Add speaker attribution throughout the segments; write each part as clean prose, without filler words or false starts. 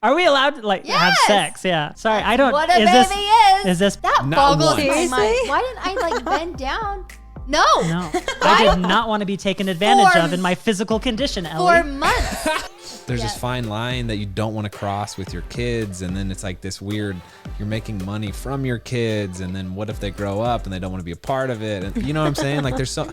Speaker 1: Are we allowed to have sex? Yeah. Sorry, I don't.
Speaker 2: What a baby is.
Speaker 1: Is this
Speaker 2: that boggles my mind? Why didn't I bend down? No.
Speaker 1: I did not want to be taken advantage of in my physical condition, Ellie.
Speaker 2: For months.
Speaker 3: There's this fine line that you don't want to cross with your kids, and then it's like this weird, you're making money from your kids, and then what if they grow up and they don't want to be a part of it? And you know what I'm saying? Like there's so...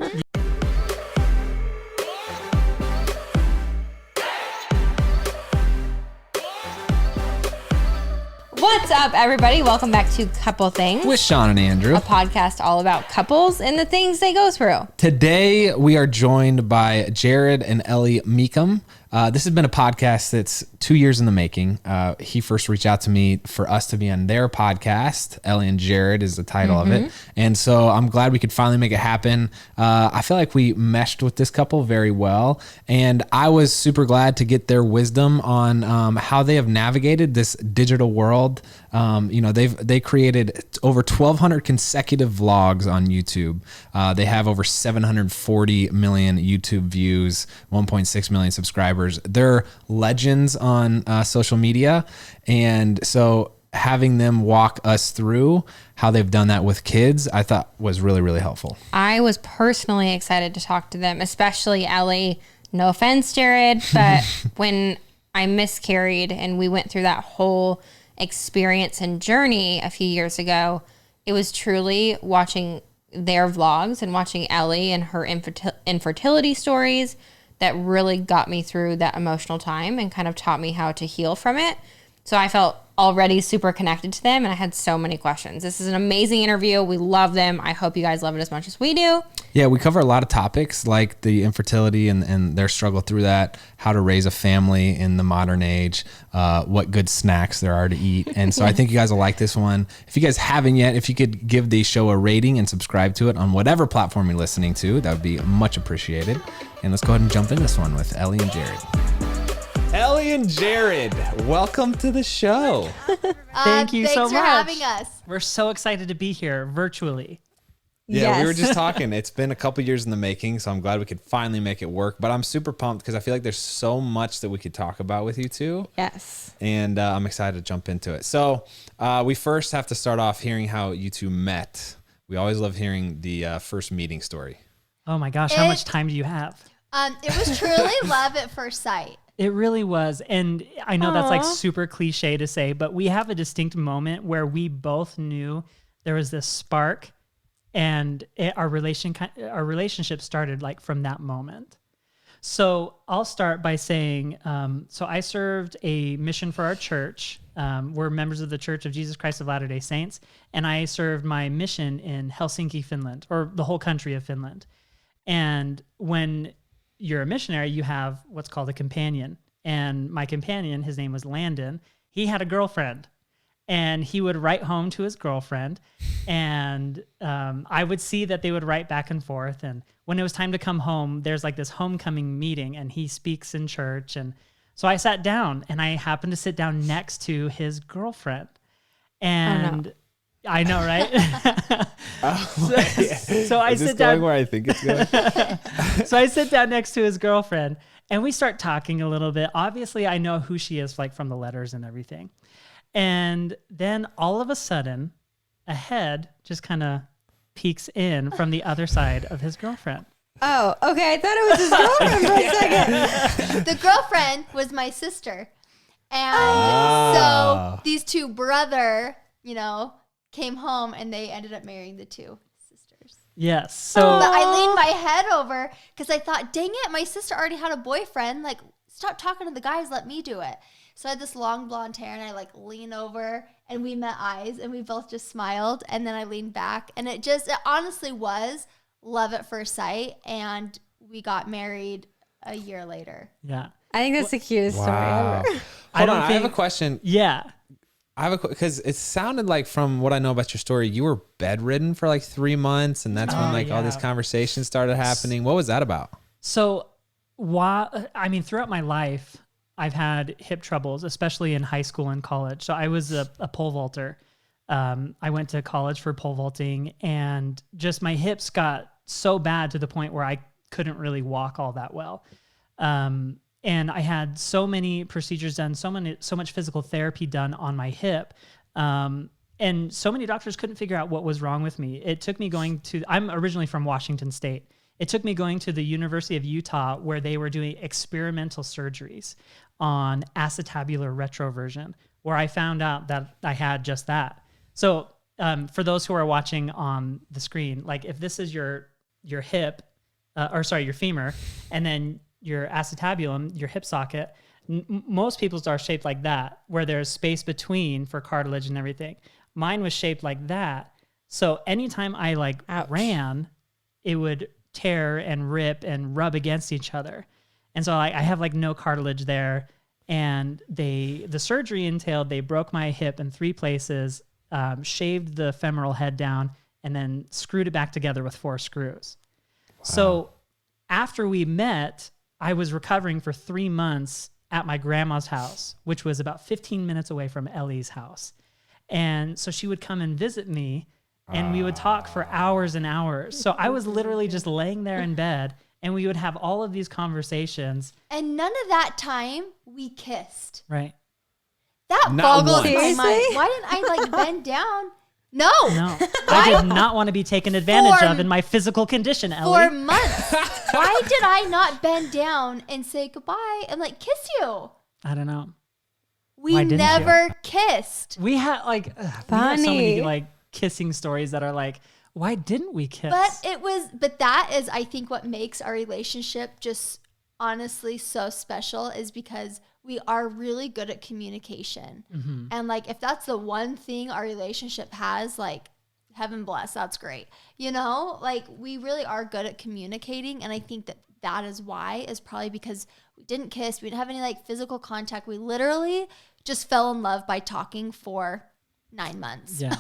Speaker 4: What's up, everybody? Welcome back to Couple Things
Speaker 3: with Shawn and Andrew,
Speaker 4: a podcast all about couples and the things they go through.
Speaker 3: Today, we are joined by Jared and Ellie Mecham. This has been a podcast that's 2 years in the making. He first reached out to me for us to be on their podcast. Ellie and Jared is the title of it. And so I'm glad we could finally make it happen. I feel like we meshed with this couple very well. And I was super glad to get their wisdom on how they have navigated this digital world. They created over 1,200 consecutive vlogs on YouTube. They have over 740 million YouTube views, 1.6 million subscribers. They're legends on social media. And so having them walk us through how they've done that with kids, I thought was really, really helpful.
Speaker 4: I was personally excited to talk to them, especially Ellie. No offense, Jared, but when I miscarried and we went through that whole experience and journey a few years ago, it was truly watching their vlogs and watching Ellie and her infertility stories that really got me through that emotional time and kind of taught me how to heal from it. So I felt already super connected to them and I had so many questions. This is an amazing interview. We love them. I hope you guys love it as much as we do.
Speaker 3: Yeah, we cover a lot of topics like the infertility and their struggle through that, how to raise a family in the modern age, what good snacks there are to eat. And so I think you guys will like this one. If you guys haven't yet, if you could give the show a rating and subscribe to it on whatever platform you're listening to, that would be much appreciated. And let's go ahead and jump in this one with Ellie and Jared. Ellie and Jared, welcome to the show.
Speaker 1: Thank you so much.
Speaker 2: Thanks for having us.
Speaker 1: We're so excited to be here virtually.
Speaker 3: Yeah,
Speaker 4: Yes.
Speaker 3: We were just talking. It's been a couple years in the making, so I'm glad we could finally make it work. But I'm super pumped because I feel like there's so much that we could talk about with you two.
Speaker 4: Yes.
Speaker 3: And I'm excited to jump into it. So we first have to start off hearing how you two met. We always love hearing the first meeting story.
Speaker 1: Oh my gosh, how much time do you have?
Speaker 2: It was truly love at first sight.
Speaker 1: It really was. And I know that's like super cliche to say, but we have a distinct moment where we both knew there was this spark and our relationship started like from that moment. So I'll start by saying, so I served a mission for our church. We're members of the Church of Jesus Christ of Latter-day Saints. And I served my mission in Helsinki, Finland, or the whole country of Finland. And when you're a missionary, you have what's called a companion. And my companion, his name was Landon, he had a girlfriend. And he would write home to his girlfriend. And I would see that they would write back and forth. And when it was time to come home, there's like this homecoming meeting and he speaks in church. And so I sat down and I happened to sit down next to his girlfriend. And I know, right? So I sit down
Speaker 3: where I think it's going.
Speaker 1: So I sit down next to his girlfriend and we start talking a little bit. Obviously, I know who she is, like from the letters and everything. And then all of a sudden, a head just kind of peeks in from the other side of his girlfriend.
Speaker 4: Oh, okay. I thought it was his girlfriend for a second.
Speaker 2: The girlfriend was my sister. And so these two came home and they ended up marrying the two sisters.
Speaker 1: Yes. So
Speaker 2: But I leaned my head over because I thought, dang it, my sister already had a boyfriend. Like, stop talking to the guys, let me do it. So I had this long blonde hair and I like lean over and we met eyes and we both just smiled. And then I leaned back and it honestly was love at first sight. And we got married a year later.
Speaker 1: yeah.
Speaker 4: I think that's the cutest story ever.
Speaker 3: I have a question.
Speaker 1: Yeah.
Speaker 3: Because it sounded like from what I know about your story, you were bedridden for like 3 months. And that's when all these conversations started happening. What was that about?
Speaker 1: So throughout my life, I've had hip troubles, especially in high school and college. So I was a pole vaulter. I went to college for pole vaulting and just my hips got so bad to the point where I couldn't really walk all that well. and I had so many procedures done, so much physical therapy done on my hip. And so many doctors couldn't figure out what was wrong with me. It took me I'm originally from Washington State. It took me going to the University of Utah where they were doing experimental surgeries on acetabular retroversion, where I found out that I had just that. So for those who are watching on the screen, like if this is your hip, your femur, and then your acetabulum, your hip socket, most people's are shaped like that, where there's space between for cartilage and everything. Mine was shaped like that. So anytime I ran, it would tear and rip and rub against each other. And so I have no cartilage there. And the surgery entailed, they broke my hip in 3 places, shaved the femoral head down, and then screwed it back together with 4 screws. Wow. So after we met, I was recovering for 3 months at my grandma's house, which was about 15 minutes away from Ellie's house. And so she would come and visit me, and we would talk for hours and hours. So I was literally just laying there in bed, and we would have all of these conversations.
Speaker 2: And none of that time we kissed.
Speaker 1: Right.
Speaker 2: That
Speaker 3: Not
Speaker 2: boggles
Speaker 3: once.
Speaker 2: my mind.
Speaker 4: Seriously?
Speaker 2: Why didn't I bend down? No.
Speaker 1: I did not want to be taken advantage of in my physical condition, Ellie.
Speaker 2: For months. Why did I not bend down and say goodbye and kiss you?
Speaker 1: I don't know.
Speaker 2: We
Speaker 1: Why didn't
Speaker 2: never kissed.
Speaker 1: We had we have so many kissing stories that are why didn't we kiss?
Speaker 2: But that is, I think, what makes our relationship just honestly so special, is because we are really good at communication. Mm-hmm. And if that's the one thing our relationship has, heaven bless, that's great. We really are good at communicating. And I think that is why, is probably because we didn't kiss. We didn't have any physical contact. We literally just fell in love by talking for 9 months.
Speaker 1: Yeah.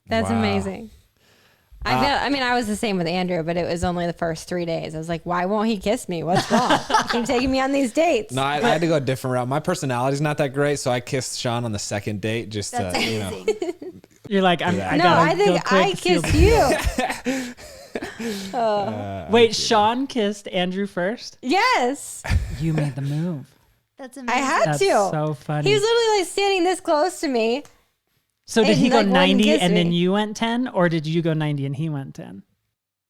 Speaker 4: That's amazing. I was the same with Andrew, but it was only the first 3 days. I was like, why won't he kiss me? What's wrong? Keep taking me on these dates.
Speaker 3: No, I had to go a different route. My personality's not that great, so I kissed Shawn on the second date just
Speaker 2: That's amazing.
Speaker 1: You're like,
Speaker 4: I think I kissed you.
Speaker 1: Wait, Shawn kissed Andrew first?
Speaker 4: Yes.
Speaker 1: You made the move.
Speaker 2: That's amazing.
Speaker 4: I had
Speaker 1: That's
Speaker 4: to.
Speaker 1: so funny.
Speaker 4: He was literally standing this close to me.
Speaker 1: So did he go
Speaker 4: wouldn't
Speaker 1: 90
Speaker 4: kiss
Speaker 1: and then
Speaker 4: me.
Speaker 1: you went 10, or did you go 90 and he went 10?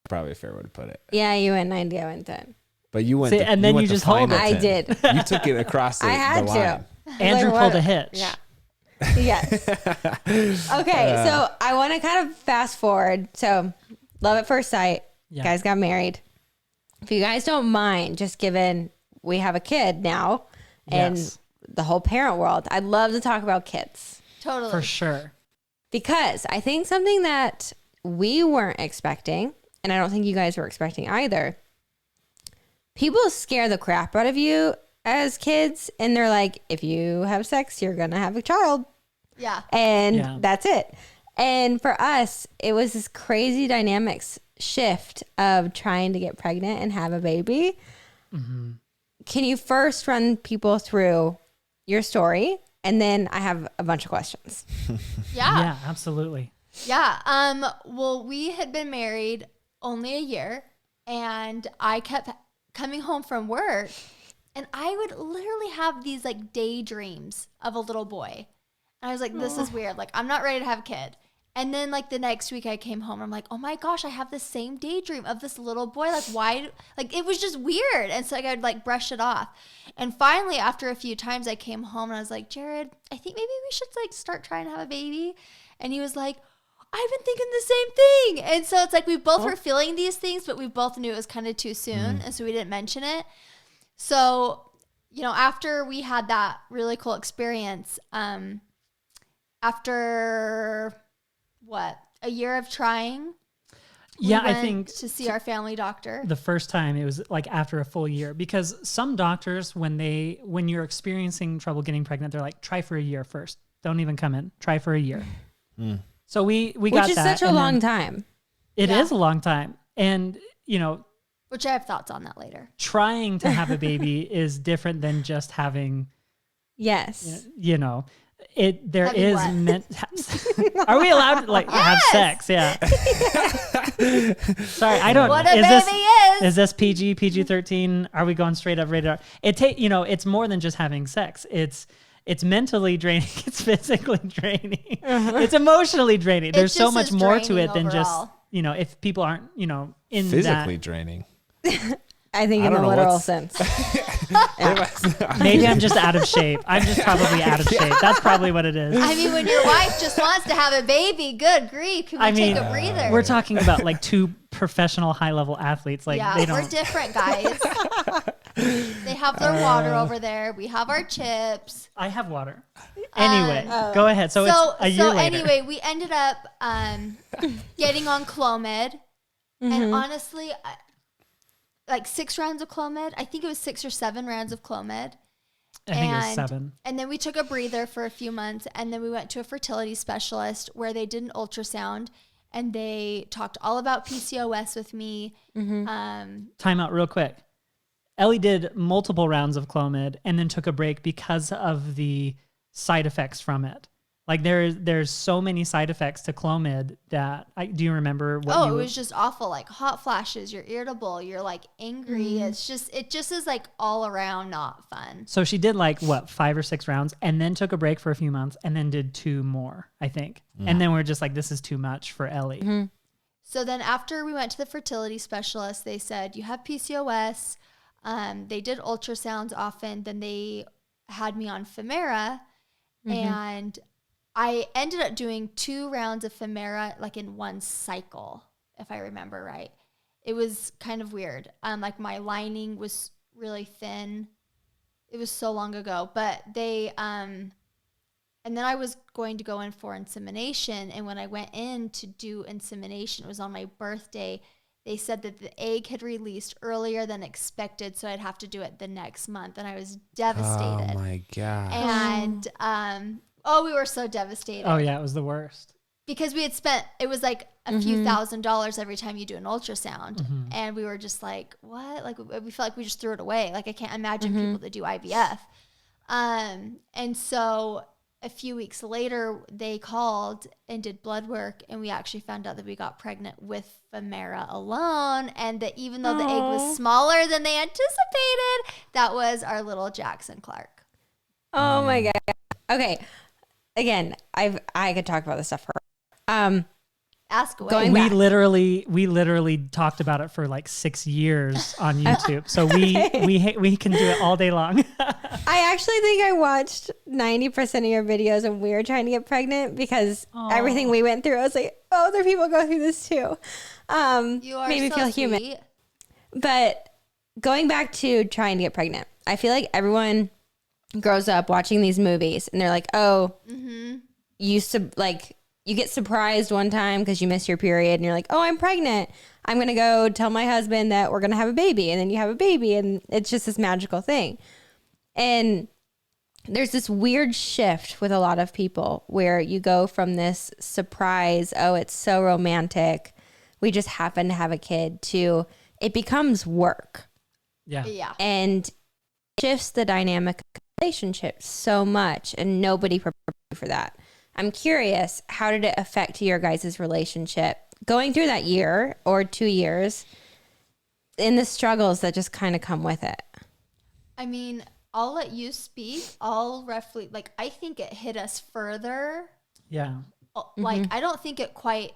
Speaker 3: Probably a fair way to put it.
Speaker 4: Yeah, you went 90, I went 10.
Speaker 3: But you went
Speaker 1: See, and then you just hold it.
Speaker 4: I did.
Speaker 3: You took it across the
Speaker 4: I had
Speaker 3: the
Speaker 4: to.
Speaker 3: line.
Speaker 1: Andrew
Speaker 4: Like,
Speaker 1: pulled a
Speaker 4: what?
Speaker 1: hitch.
Speaker 4: Yeah. Yes. Okay, so I want to kind of fast forward. So, love at first sight.
Speaker 1: Yeah.
Speaker 4: Guys got married. If you guys don't mind, just given we have a kid now and
Speaker 1: Yes.
Speaker 4: the whole parent world, I'd love to talk about kids.
Speaker 2: Totally.
Speaker 1: For sure.
Speaker 4: Because I think something that we weren't expecting, and I don't think you guys were expecting either, people scare the crap out of you as kids, and they're like, if you have sex, you're going to have a child.
Speaker 2: Yeah.
Speaker 4: And that's it. And for us, it was this crazy dynamics shift of trying to get pregnant and have a baby. Mm-hmm. Can you first run people through your story? And then I have a bunch of questions.
Speaker 1: Yeah, absolutely.
Speaker 2: Yeah. Well, we had been married only a year, and I kept coming home from work, and I would literally have these daydreams of a little boy. And I was like, this is weird. I'm not ready to have a kid. And then the next week I came home and I'm like, oh my gosh, I have the same daydream of this little boy. Why? It was just weird. And so I'd brush it off. And finally, after a few times, I came home and I was like, Jared, I think maybe we should start trying to have a baby. And he was like, I've been thinking the same thing. And so it's we both were feeling these things, but we both knew it was kind of too soon. And so we didn't mention it. So, after we had that really cool experience, after a year of trying, we
Speaker 1: I
Speaker 2: went
Speaker 1: think
Speaker 2: to see our family doctor.
Speaker 1: the first time it was after a full year, because some doctors, when you're experiencing trouble getting pregnant, they're like, try for a year first. Don't even come in. Try for a year. So we got that.
Speaker 4: Which is such a long time.
Speaker 1: It is a long time. And,
Speaker 2: Which I have thoughts on that later.
Speaker 1: trying to have a baby is different than just having,
Speaker 4: Yes.
Speaker 1: there
Speaker 2: Having
Speaker 1: is
Speaker 2: what?
Speaker 1: meant. Are we allowed to have sex? Yeah. Sorry, I don't.
Speaker 2: What a baby is.
Speaker 1: Is this PG-13? Are we going straight up rated R? It's more than just having sex. It's mentally draining. It's physically draining. It's emotionally draining. There's so much more to it than just, if people aren't, in
Speaker 3: physically
Speaker 1: that.
Speaker 3: draining.
Speaker 4: I think in the literal sense.
Speaker 1: Maybe I'm just out of shape. I'm just probably out of shape. That's probably what it is.
Speaker 2: I mean, when your wife just wants to have a baby, good grief. Can we take a breather?
Speaker 1: We're talking about like two professional high-level athletes. Like,
Speaker 2: yeah, we're different, guys. They have their water over there. We have our chips.
Speaker 1: I have water. Anyway, go ahead. So it's a year later.
Speaker 2: Anyway, we ended up getting on Clomid. And honestly, like 6 rounds of Clomid. I think it was 6 or 7 rounds of Clomid.
Speaker 1: I think it was 7.
Speaker 2: And then we took a breather for a few months. And then we went to a fertility specialist where they did an ultrasound. And they talked all about PCOS with me.
Speaker 1: Time out real quick. Ellie did multiple rounds of Clomid and then took a break because of the side effects from it. Like there's so many side effects to Clomid that do you remember what
Speaker 2: it was just awful, like hot flashes, you're irritable, you're like angry. It just is like all around not fun.
Speaker 1: So she did like 5 or 6 rounds and then took a break for a few months and then did 2 more, I think. And then we're just like, this is too much for Ellie.
Speaker 2: So then after we went to the fertility specialist, they said, you have PCOS. They did ultrasounds often. Then they had me on Femera and I ended up doing 2 rounds of Femera like in one cycle, if I remember right. It was kind of weird. Like my lining was really thin. It was so long ago, but they, and then I was going to go in for insemination. And when I went in to do insemination, it was on my birthday. They said that the egg had released earlier than expected, so I'd have to do it the next month. And I was devastated.
Speaker 3: Oh my God.
Speaker 2: And, we were so devastated.
Speaker 1: Oh yeah, it was the worst.
Speaker 2: Because we had spent, it was like a few $1,000s every time you do an ultrasound. And we were just like, what? Like we felt like we just threw it away. Like I can't imagine people that do IVF. And so a few weeks later, they called and did blood work. And we actually found out that we got pregnant with Femera alone. And that even though the egg was smaller than they anticipated, that was our little Jackson Clark.
Speaker 4: Oh my God. Okay. Again, I could talk about this stuff for
Speaker 2: Ask away.
Speaker 1: We literally talked about it for like 6 years on YouTube. So we can do it all day long.
Speaker 4: I actually think I watched 90% of your videos when we were trying to get pregnant because everything we went through, I was like, oh, other people go through this too.
Speaker 2: You are
Speaker 4: made me
Speaker 2: so
Speaker 4: feel human.
Speaker 2: sweet.
Speaker 4: But going back to trying to get pregnant, I feel like everyone grows up watching these movies and they're like, you get surprised one time because you miss your period and you're like, oh, I'm pregnant. I'm going to go tell my husband that we're going to have a baby. And then you have a baby and it's just this magical thing. And there's this weird shift with a lot of people where you go from this surprise, oh, it's so romantic, we just happen to have a kid, to it becomes work.
Speaker 2: Yeah.
Speaker 4: And shifts the dynamic of relationships so much, and nobody prepared for that. I'm curious, how did it affect your guys' relationship going through that year or 2 years in the struggles that just kind of come with it?
Speaker 2: I mean, I'll let you speak. I'll roughly, I think it hit us further.
Speaker 1: Yeah.
Speaker 2: I don't think it quite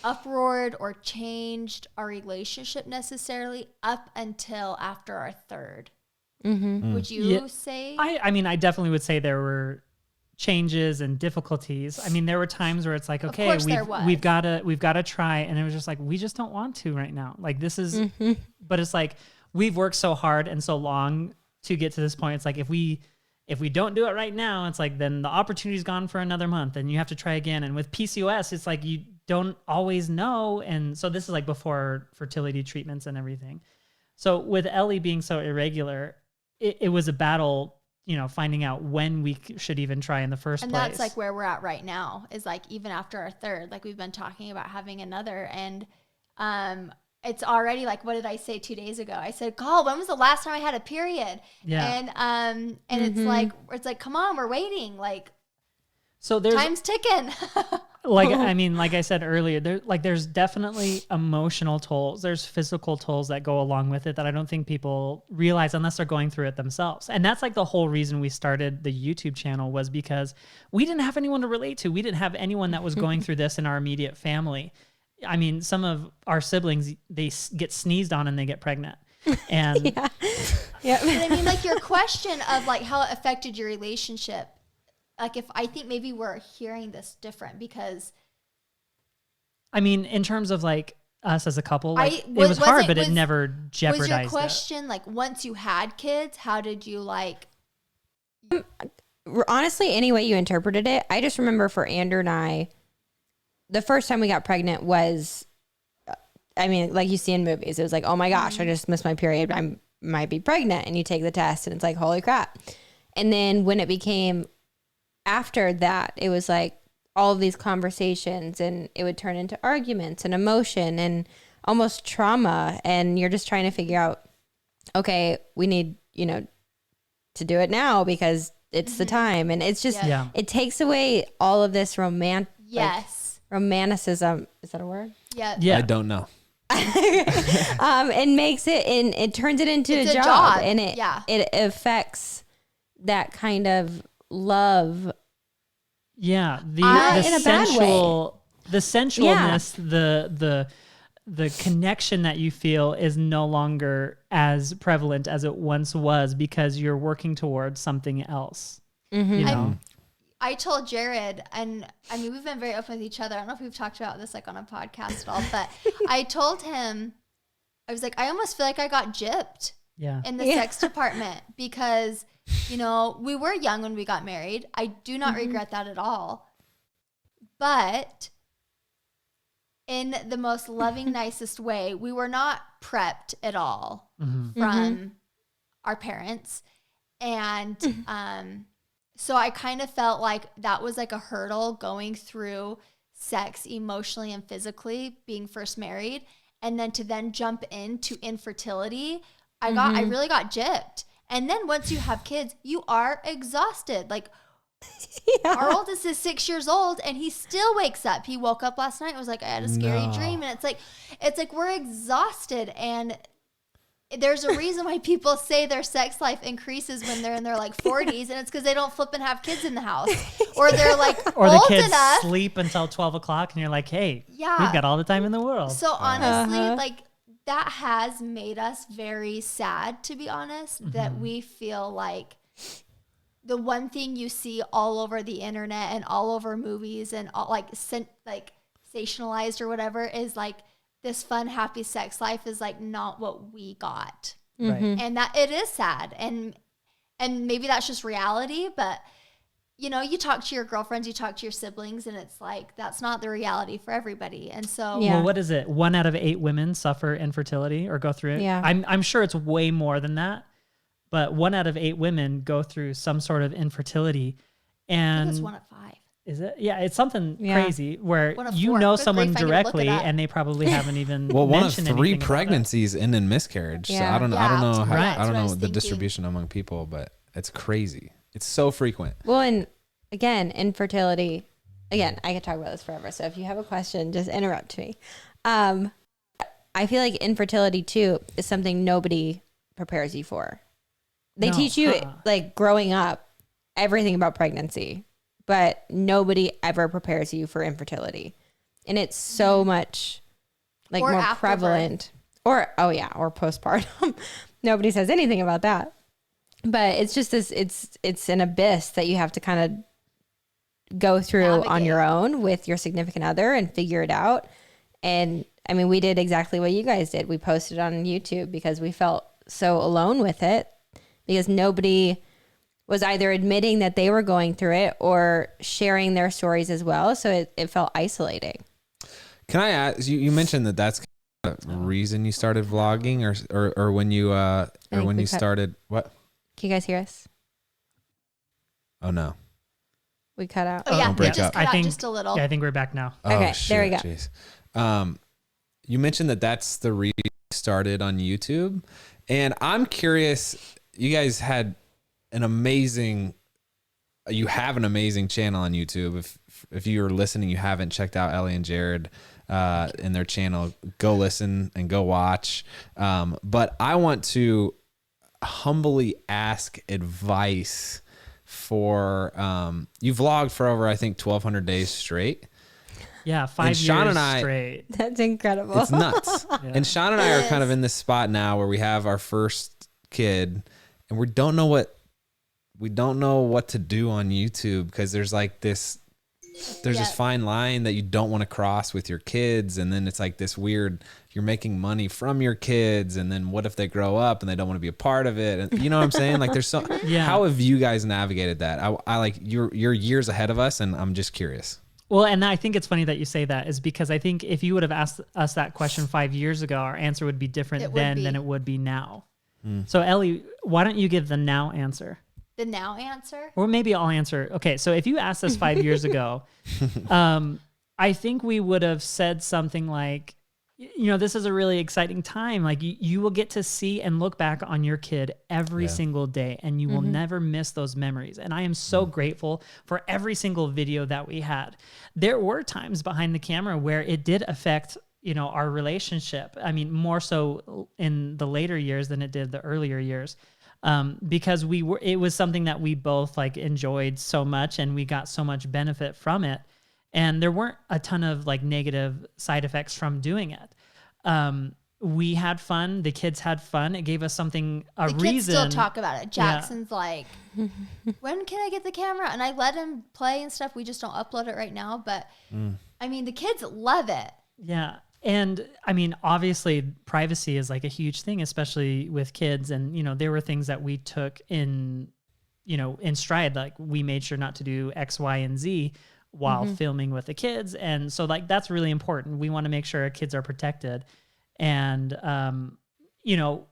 Speaker 2: uproared or changed our relationship necessarily up until after our 3rd. Would you say?
Speaker 1: I mean, I definitely would say there were changes and difficulties. I mean, there were times where it's like, okay, we've got to try, and it was just like, we just don't want to right now. Like this is, but it's like we've worked so hard and so long to get to this point. It's like if we don't do it right now, it's like then the opportunity's gone for another month, and you have to try again. And with PCOS, it's like you don't always know, and so this is like before fertility treatments and everything. So with Ellie being so irregular, it was a battle, finding out when we should even try in the first place.
Speaker 2: And that's like where we're at right now, is like even after our 3rd, like we've been talking about having another, and it's already like, what did I say 2 days ago? I said, God, when was the last time I had a period?
Speaker 1: Yeah.
Speaker 2: And it's like, come on, we're waiting. Like,
Speaker 1: so there's
Speaker 2: time's ticking.
Speaker 1: like I mean, like I said earlier, there's definitely emotional tolls. There's physical tolls that go along with it that I don't think people realize unless they're going through it themselves. And that's like the whole reason we started the YouTube channel, was because we didn't have anyone to relate to. We didn't have anyone that was going through this in our immediate family. I mean, some of our siblings, they get sneezed on and they get pregnant. And
Speaker 2: yeah. But I mean, like, your question of like how it affected your relationship, like, if I think maybe we're hearing this different, because
Speaker 1: I mean, in terms of like us as a couple, like, it was hard, but it never jeopardized
Speaker 2: was your question like, once you had kids, how did you like?
Speaker 4: Honestly, any way you interpreted it, I just remember for Andrew and I, the first time we got pregnant was, I mean, like you see in movies, it was like, oh my gosh, I just missed my period. I might be pregnant. And you take the test and it's like, holy crap. And then when it became after that, it was like all of these conversations, and it would turn into arguments and emotion and almost trauma. And you're just trying to figure out, okay, we need, to do it now because it's the time. And it's just, it takes away all of this romanticism. Is that a word?
Speaker 3: Yeah. I don't know.
Speaker 4: And makes it, and it turns it into a job. And it affects that kind of love.
Speaker 1: Yeah.
Speaker 4: In a bad way.
Speaker 1: The sensualness, the connection that you feel is no longer as prevalent as it once was, because you're working towards something else.
Speaker 2: I told Jared, and I mean, we've been very open with each other. I don't know if we've talked about this like on a podcast at all, but I told him, I was like, I almost feel like I got gypped in the sex department, because, we were young when we got married. I do not regret that at all. But in the most loving, nicest way, we were not prepped at all from our parents. And, so I kind of felt like that was like a hurdle going through sex emotionally and physically, being first married, and then to then jump into infertility. I really got gypped. And then once you have kids, you are exhausted. Like, our oldest is 6 years old and he still wakes up. He woke up last night and was like, I had a scary dream. And it's like we're exhausted. And there's a reason why people say their sex life increases when they're in their like 40s, and it's because they don't flip and have kids in the house, or they're like
Speaker 1: or
Speaker 2: old
Speaker 1: the kids
Speaker 2: enough.
Speaker 1: Sleep until 12 o'clock and you're like, hey, we've got all the time in the world.
Speaker 2: So honestly, like, that has made us very sad, to be honest, that we feel like the one thing you see all over the internet and all over movies and all like sensationalized or whatever is like, this fun, happy sex life is like not what we got.
Speaker 1: Right.
Speaker 2: And that it is sad. And maybe that's just reality, but you talk to your girlfriends, you talk to your siblings, and it's like, that's not the reality for everybody. And so,
Speaker 1: well, what is it? 1 out of 8 women suffer infertility or go through it.
Speaker 4: Yeah.
Speaker 1: I'm sure it's way more than that, but 1 out of 8 women go through some sort of infertility. And
Speaker 2: I think it's 1 of 5.
Speaker 1: Is it? Yeah, it's something crazy where someone directly and they probably haven't even
Speaker 3: well, one of
Speaker 1: mentioned
Speaker 3: 3 pregnancies end in miscarriage.
Speaker 4: Yeah.
Speaker 3: So I don't know. I don't know the
Speaker 2: thinking.
Speaker 3: distribution among people, but it's crazy. It's so frequent.
Speaker 4: Well, and again, infertility. Again, I could talk about this forever. So if you have a question, just interrupt me. I feel like infertility too is something nobody prepares you for. They teach you like growing up everything about pregnancy, but nobody ever prepares you for infertility. And it's so much like more prevalent. Or postpartum. Nobody says anything about that. But it's just this, it's an abyss that you have to kind of go through on your own with your significant other and figure it out. And I mean, we did exactly what you guys did. We posted on YouTube because we felt so alone with it, because nobody was either admitting that they were going through it or sharing their stories as well. So it felt isolating.
Speaker 3: Can I ask you mentioned that's kind of the reason you started vlogging or when you started what?
Speaker 4: Can you guys hear us?
Speaker 3: Oh no.
Speaker 4: We cut out.
Speaker 2: Oh yeah,
Speaker 3: break
Speaker 2: just
Speaker 3: up.
Speaker 2: cut out just a little.
Speaker 1: Yeah, I think we're back now.
Speaker 4: Okay, there we go.
Speaker 3: Geez. You mentioned that's the reason you started on YouTube. And I'm curious, you guys had an amazing you have an amazing channel on YouTube. If you're listening, you haven't checked out Ellie and Jared in their channel, go listen and go watch. But I want to humbly ask advice for you vlogged for over, I think, 1,200 days straight.
Speaker 1: Yeah, 5 years
Speaker 3: Shawn and I,
Speaker 1: straight.
Speaker 4: That's incredible.
Speaker 3: It's nuts.
Speaker 1: Yeah.
Speaker 3: And Shawn and I are kind of in this spot now where we have our first kid, and we don't know what to do on YouTube, because there's like this fine line that you don't want to cross with your kids, and then it's like this weird, you're making money from your kids, and then what if they grow up and they don't want to be a part of it? And you know what I'm saying? Like there's so how have you guys navigated that? I like you're years ahead of us, and I'm just curious.
Speaker 1: Well, and I think it's funny that you say that, is because I think if you would have asked us that question 5 years ago, our answer would be different than it would be now. So Ellie, why don't you give the now answer?
Speaker 2: The now answer?
Speaker 1: Or maybe I'll answer. Okay, so if you asked us 5 years ago, I think we would have said something like, you know, this is a really exciting time. Like you will get to see and look back on your kid every single day, and you will never miss those memories. And I am so grateful for every single video that we had. There were times behind the camera where it did affect, you know, our relationship. I mean, more so in the later years than it did the earlier years. Because it was something that we both like enjoyed so much, and we got so much benefit from it. And there weren't a ton of like negative side effects from doing it. We had fun. The kids had fun. It gave us something,
Speaker 2: the kids still talk about it. Jackson's like, when can I get the camera? And I let him play and stuff. We just don't upload it right now. But I mean, the kids love it.
Speaker 1: Yeah. And I mean, obviously privacy is like a huge thing, especially with kids. And, you know, there were things that we took in stride. Like we made sure not to do X, Y, and Z while filming with the kids. And so like, that's really important. We want to make sure our kids are protected. And, you know,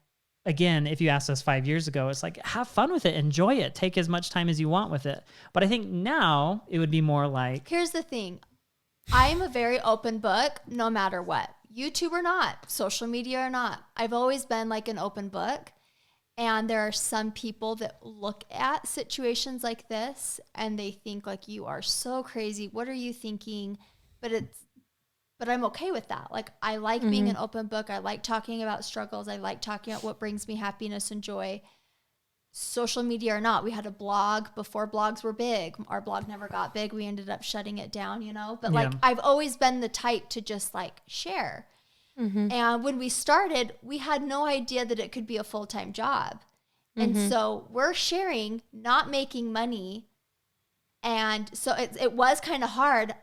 Speaker 1: again, if you asked us 5 years ago, it's like, have fun with it, enjoy it, take as much time as you want with it. But I think now it would be more like,
Speaker 2: here's the thing. I'm a very open book, no matter what, YouTube or not, social media or not. I've always been like an open book. And there are some people that look at situations like this and they think like, you are so crazy. What are you thinking? But I'm okay with that. Like, I like being an open book. I like talking about struggles. I like talking about what brings me happiness and joy. Social media or not, we had a blog before blogs were big. Our blog never got big. We ended up shutting it down, you know, but like, I've always been the type to just like share. And when we started, we had no idea that it could be a full-time job. And so we're sharing, not making money. And so it was kind of hard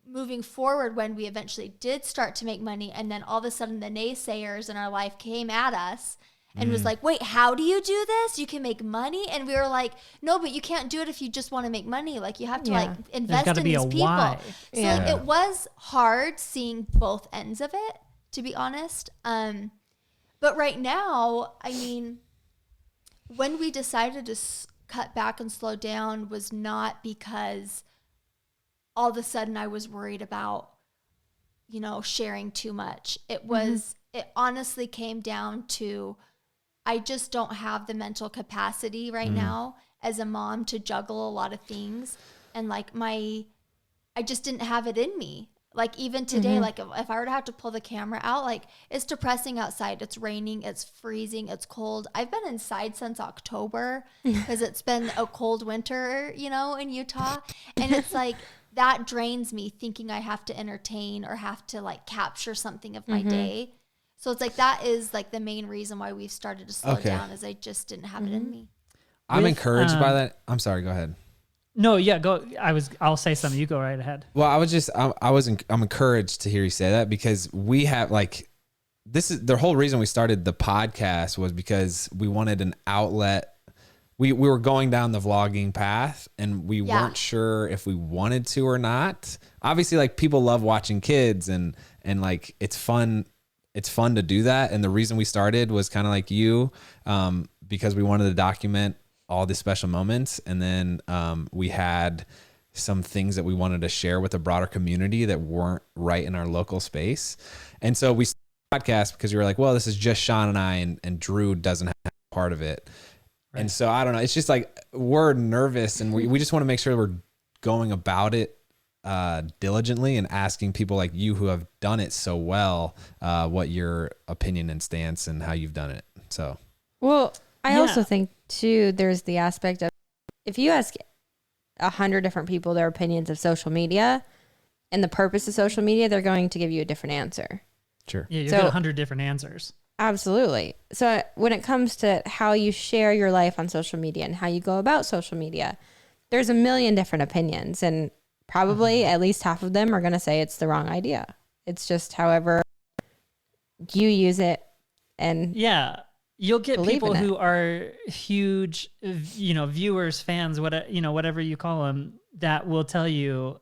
Speaker 2: moving forward when we eventually did start to make money. And then all of a sudden the naysayers in our life came at us and was like, wait, how do you do this? You can make money? And we were like, no, but you can't do it if you just want to make money. Like you have to like invest in these people.
Speaker 1: Why.
Speaker 2: So like, it was hard seeing both ends of it, to be honest. But right now, I mean, when we decided to cut back and slow down was not because all of a sudden I was worried about, you know, sharing too much. It was, it honestly came down to, I just don't have the mental capacity right now as a mom to juggle a lot of things. And like I just didn't have it in me. Like even today, like if I were to have to pull the camera out, like it's depressing outside. It's raining, it's freezing, it's cold. I've been inside since October because it's been a cold winter, you know, in Utah. And it's like, that drains me thinking I have to entertain or have to like capture something of my day. So it's like, that is like the main reason why we've started to slow down, is I just didn't have it in me.
Speaker 3: I'm encouraged by that. I'm sorry, go ahead.
Speaker 1: no, yeah, go. I'll say something. You go right ahead.
Speaker 3: Well, I'm encouraged to hear you say that, because we have like, this is the whole reason we started the podcast, was because we wanted an outlet. We were going down the vlogging path and we weren't sure if we wanted to or not. Obviously, like people love watching kids and like it's fun. It's fun to do that. And the reason we started was kind of like you, because we wanted to document all the special moments. And then we had some things that we wanted to share with a broader community that weren't right in our local space. And so we started the podcast because we were like, well, this is just Shawn and I, and Drew doesn't have part of it. And so I don't know. It's just like we're nervous and we just want to make sure we're going about it diligently and asking people like you who have done it so well what your opinion and stance and how you've done it. So,
Speaker 4: well, I also think too, there's the aspect of if you ask 100 different people their opinions of social media and the purpose of social media, they're going to give you a different answer.
Speaker 3: Sure.
Speaker 1: Yeah, you get 100 different answers.
Speaker 4: Absolutely. So when it comes to how you share your life on social media and how you go about social media, there's a million different opinions, and probably at least half of them are going to say it's the wrong idea. It's just however you use it. And
Speaker 1: yeah, you'll get people who are huge, viewers, fans, whatever you call them, that will tell you,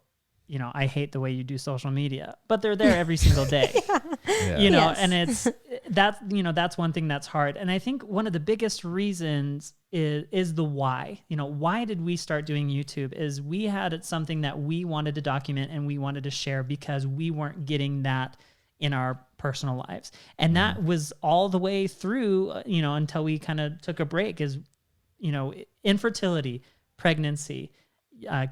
Speaker 1: I hate the way you do social media, but they're there every single day, and that's one thing that's hard. And I think one of the biggest reasons is the why. Why did we start doing YouTube? Is we had something that we wanted to document and we wanted to share because we weren't getting that in our personal lives. And that was all the way through, until we kind of took a break, is, infertility, pregnancy,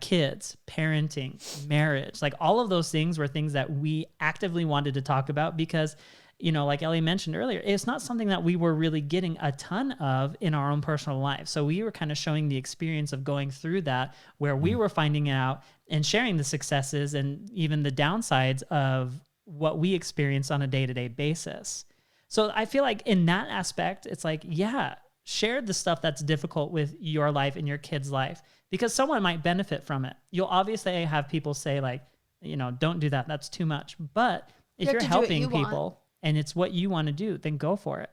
Speaker 1: kids, parenting, marriage, like all of those things were things that we actively wanted to talk about because, like Ellie mentioned earlier, it's not something that we were really getting a ton of in our own personal life. So we were kind of showing the experience of going through that, where we were finding out and sharing the successes and even the downsides of what we experience on a day-to-day basis. So I feel like in that aspect, it's like, share the stuff that's difficult with your life and your kid's life, because someone might benefit from it. You'll obviously have people say like, don't do that. That's too much. But if you're helping people and it's what you want to do, then go for it.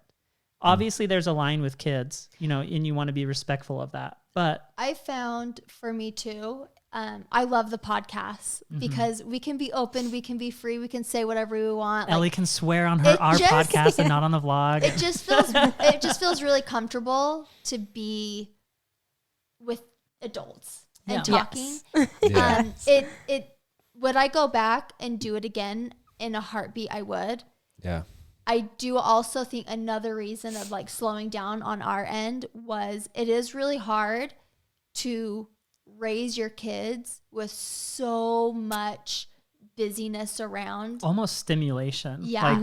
Speaker 1: Obviously there's a line with kids, and you want to be respectful of that. But
Speaker 2: I found for me too, I love the podcast because we can be open, we can be free, we can say whatever we want.
Speaker 1: Ellie can swear on our podcast and not on the vlog.
Speaker 2: It just feels really comfortable to be with adults and talking.
Speaker 3: Yes.
Speaker 2: Would I go back and do it again in a heartbeat? I would.
Speaker 3: Yeah.
Speaker 2: I do also think another reason of like slowing down on our end was it is really hard to raise your kids with so much busyness around.
Speaker 1: Almost stimulation.
Speaker 2: Yeah.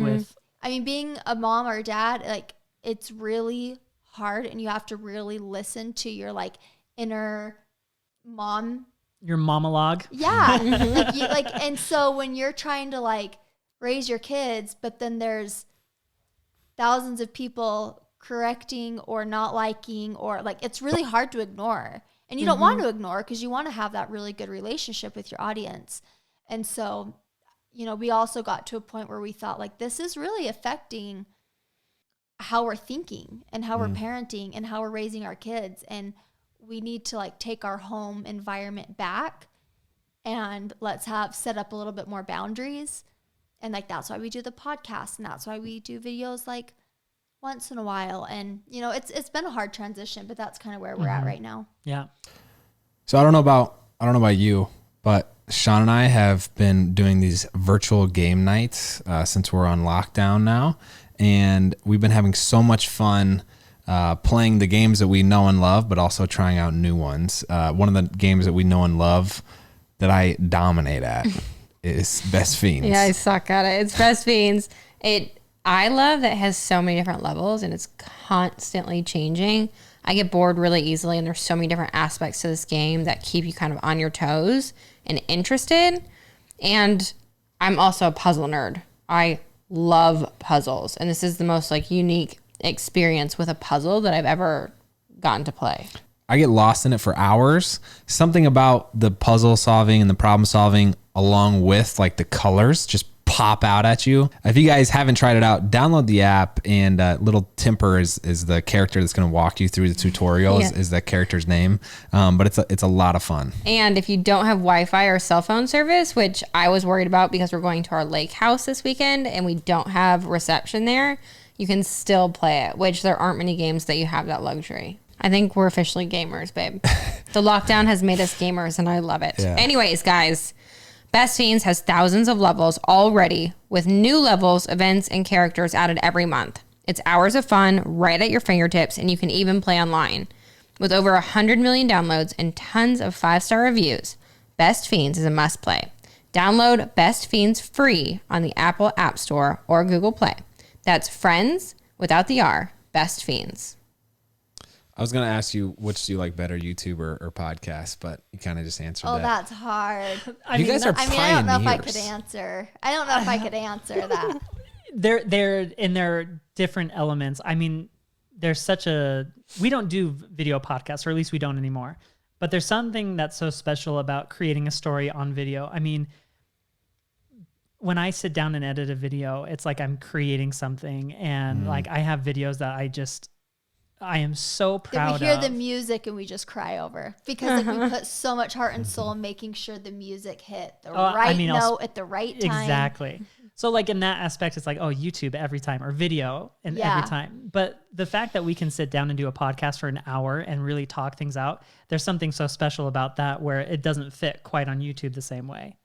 Speaker 1: Like
Speaker 2: being a mom or a dad, like it's really hard and you have to really listen to your like inner mom.
Speaker 1: Your monologue.
Speaker 2: Yeah. And so when you're trying to like raise your kids, but then there's thousands of people correcting or not liking, or like, it's really hard to ignore. And you don't want to ignore because you want to have that really good relationship with your audience. And so, we also got to a point where we thought like, this is really affecting how we're thinking and how we're parenting and how we're raising our kids. And we need to like take our home environment back and let's set up a little bit more boundaries. And like, that's why we do the podcast and that's why we do videos like once in a while. And, it's been a hard transition, but that's kind of where we're at right now.
Speaker 1: Yeah.
Speaker 3: So I don't know about you, but Shawn and I have been doing these virtual game nights since we're on lockdown now. And we've been having so much fun playing the games that we know and love, but also trying out new ones. One of the games that we know and love that I dominate at is Best Fiends.
Speaker 4: Yeah, I suck at it. It's Best Fiends. I love that it has so many different levels and it's constantly changing. I get bored really easily, and there's so many different aspects to this game that keep you kind of on your toes and interested. And I'm also a puzzle nerd. I love puzzles, and this is the most like unique experience with a puzzle that I've ever gotten to play.
Speaker 3: I get lost in it for hours. Something about the puzzle solving and the problem solving along with like the colors just pop out at you. If you guys haven't tried it out, download the app, and Little Timper is the character that's going to walk you through the tutorial is that character's name. But it's a lot of fun.
Speaker 4: And if you don't have Wi-Fi or cell phone service, which I was worried about because we're going to our lake house this weekend and we don't have reception there, you can still play it, which there aren't many games that you have that luxury. I think we're officially gamers, babe. The lockdown has made us gamers and I love it. Yeah. Anyways, guys, Best Fiends has thousands of levels already with new levels, events, and characters added every month. It's hours of fun right at your fingertips, and you can even play online. With over 100 million downloads and tons of 5-star reviews, Best Fiends is a must play. Download Best Fiends free on the Apple App Store or Google Play. That's Friends without the R, Best Fiends.
Speaker 3: I was going to ask you, which do you like better, YouTube or podcast, but you kind of just answered that.
Speaker 2: Oh, that's hard.
Speaker 3: You guys are pioneers.
Speaker 2: I don't know if I could answer. I don't know if I could answer that.
Speaker 1: They're in their different elements. I mean, there's such a, we don't do video podcasts, or at least we don't anymore, but there's something that's so special about creating a story on video. I mean, when I sit down and edit a video, it's like I'm creating something, and like I have videos that I am so proud of.
Speaker 2: We hear the music and we just cry over, because like we put so much heart and soul in making sure the music hit the right note at the right time.
Speaker 1: Exactly. So like in that aspect, it's like, oh, YouTube every time, or video and every time. But the fact that we can sit down and do a podcast for an hour and really talk things out, there's something so special about that, where it doesn't fit quite on YouTube the same way.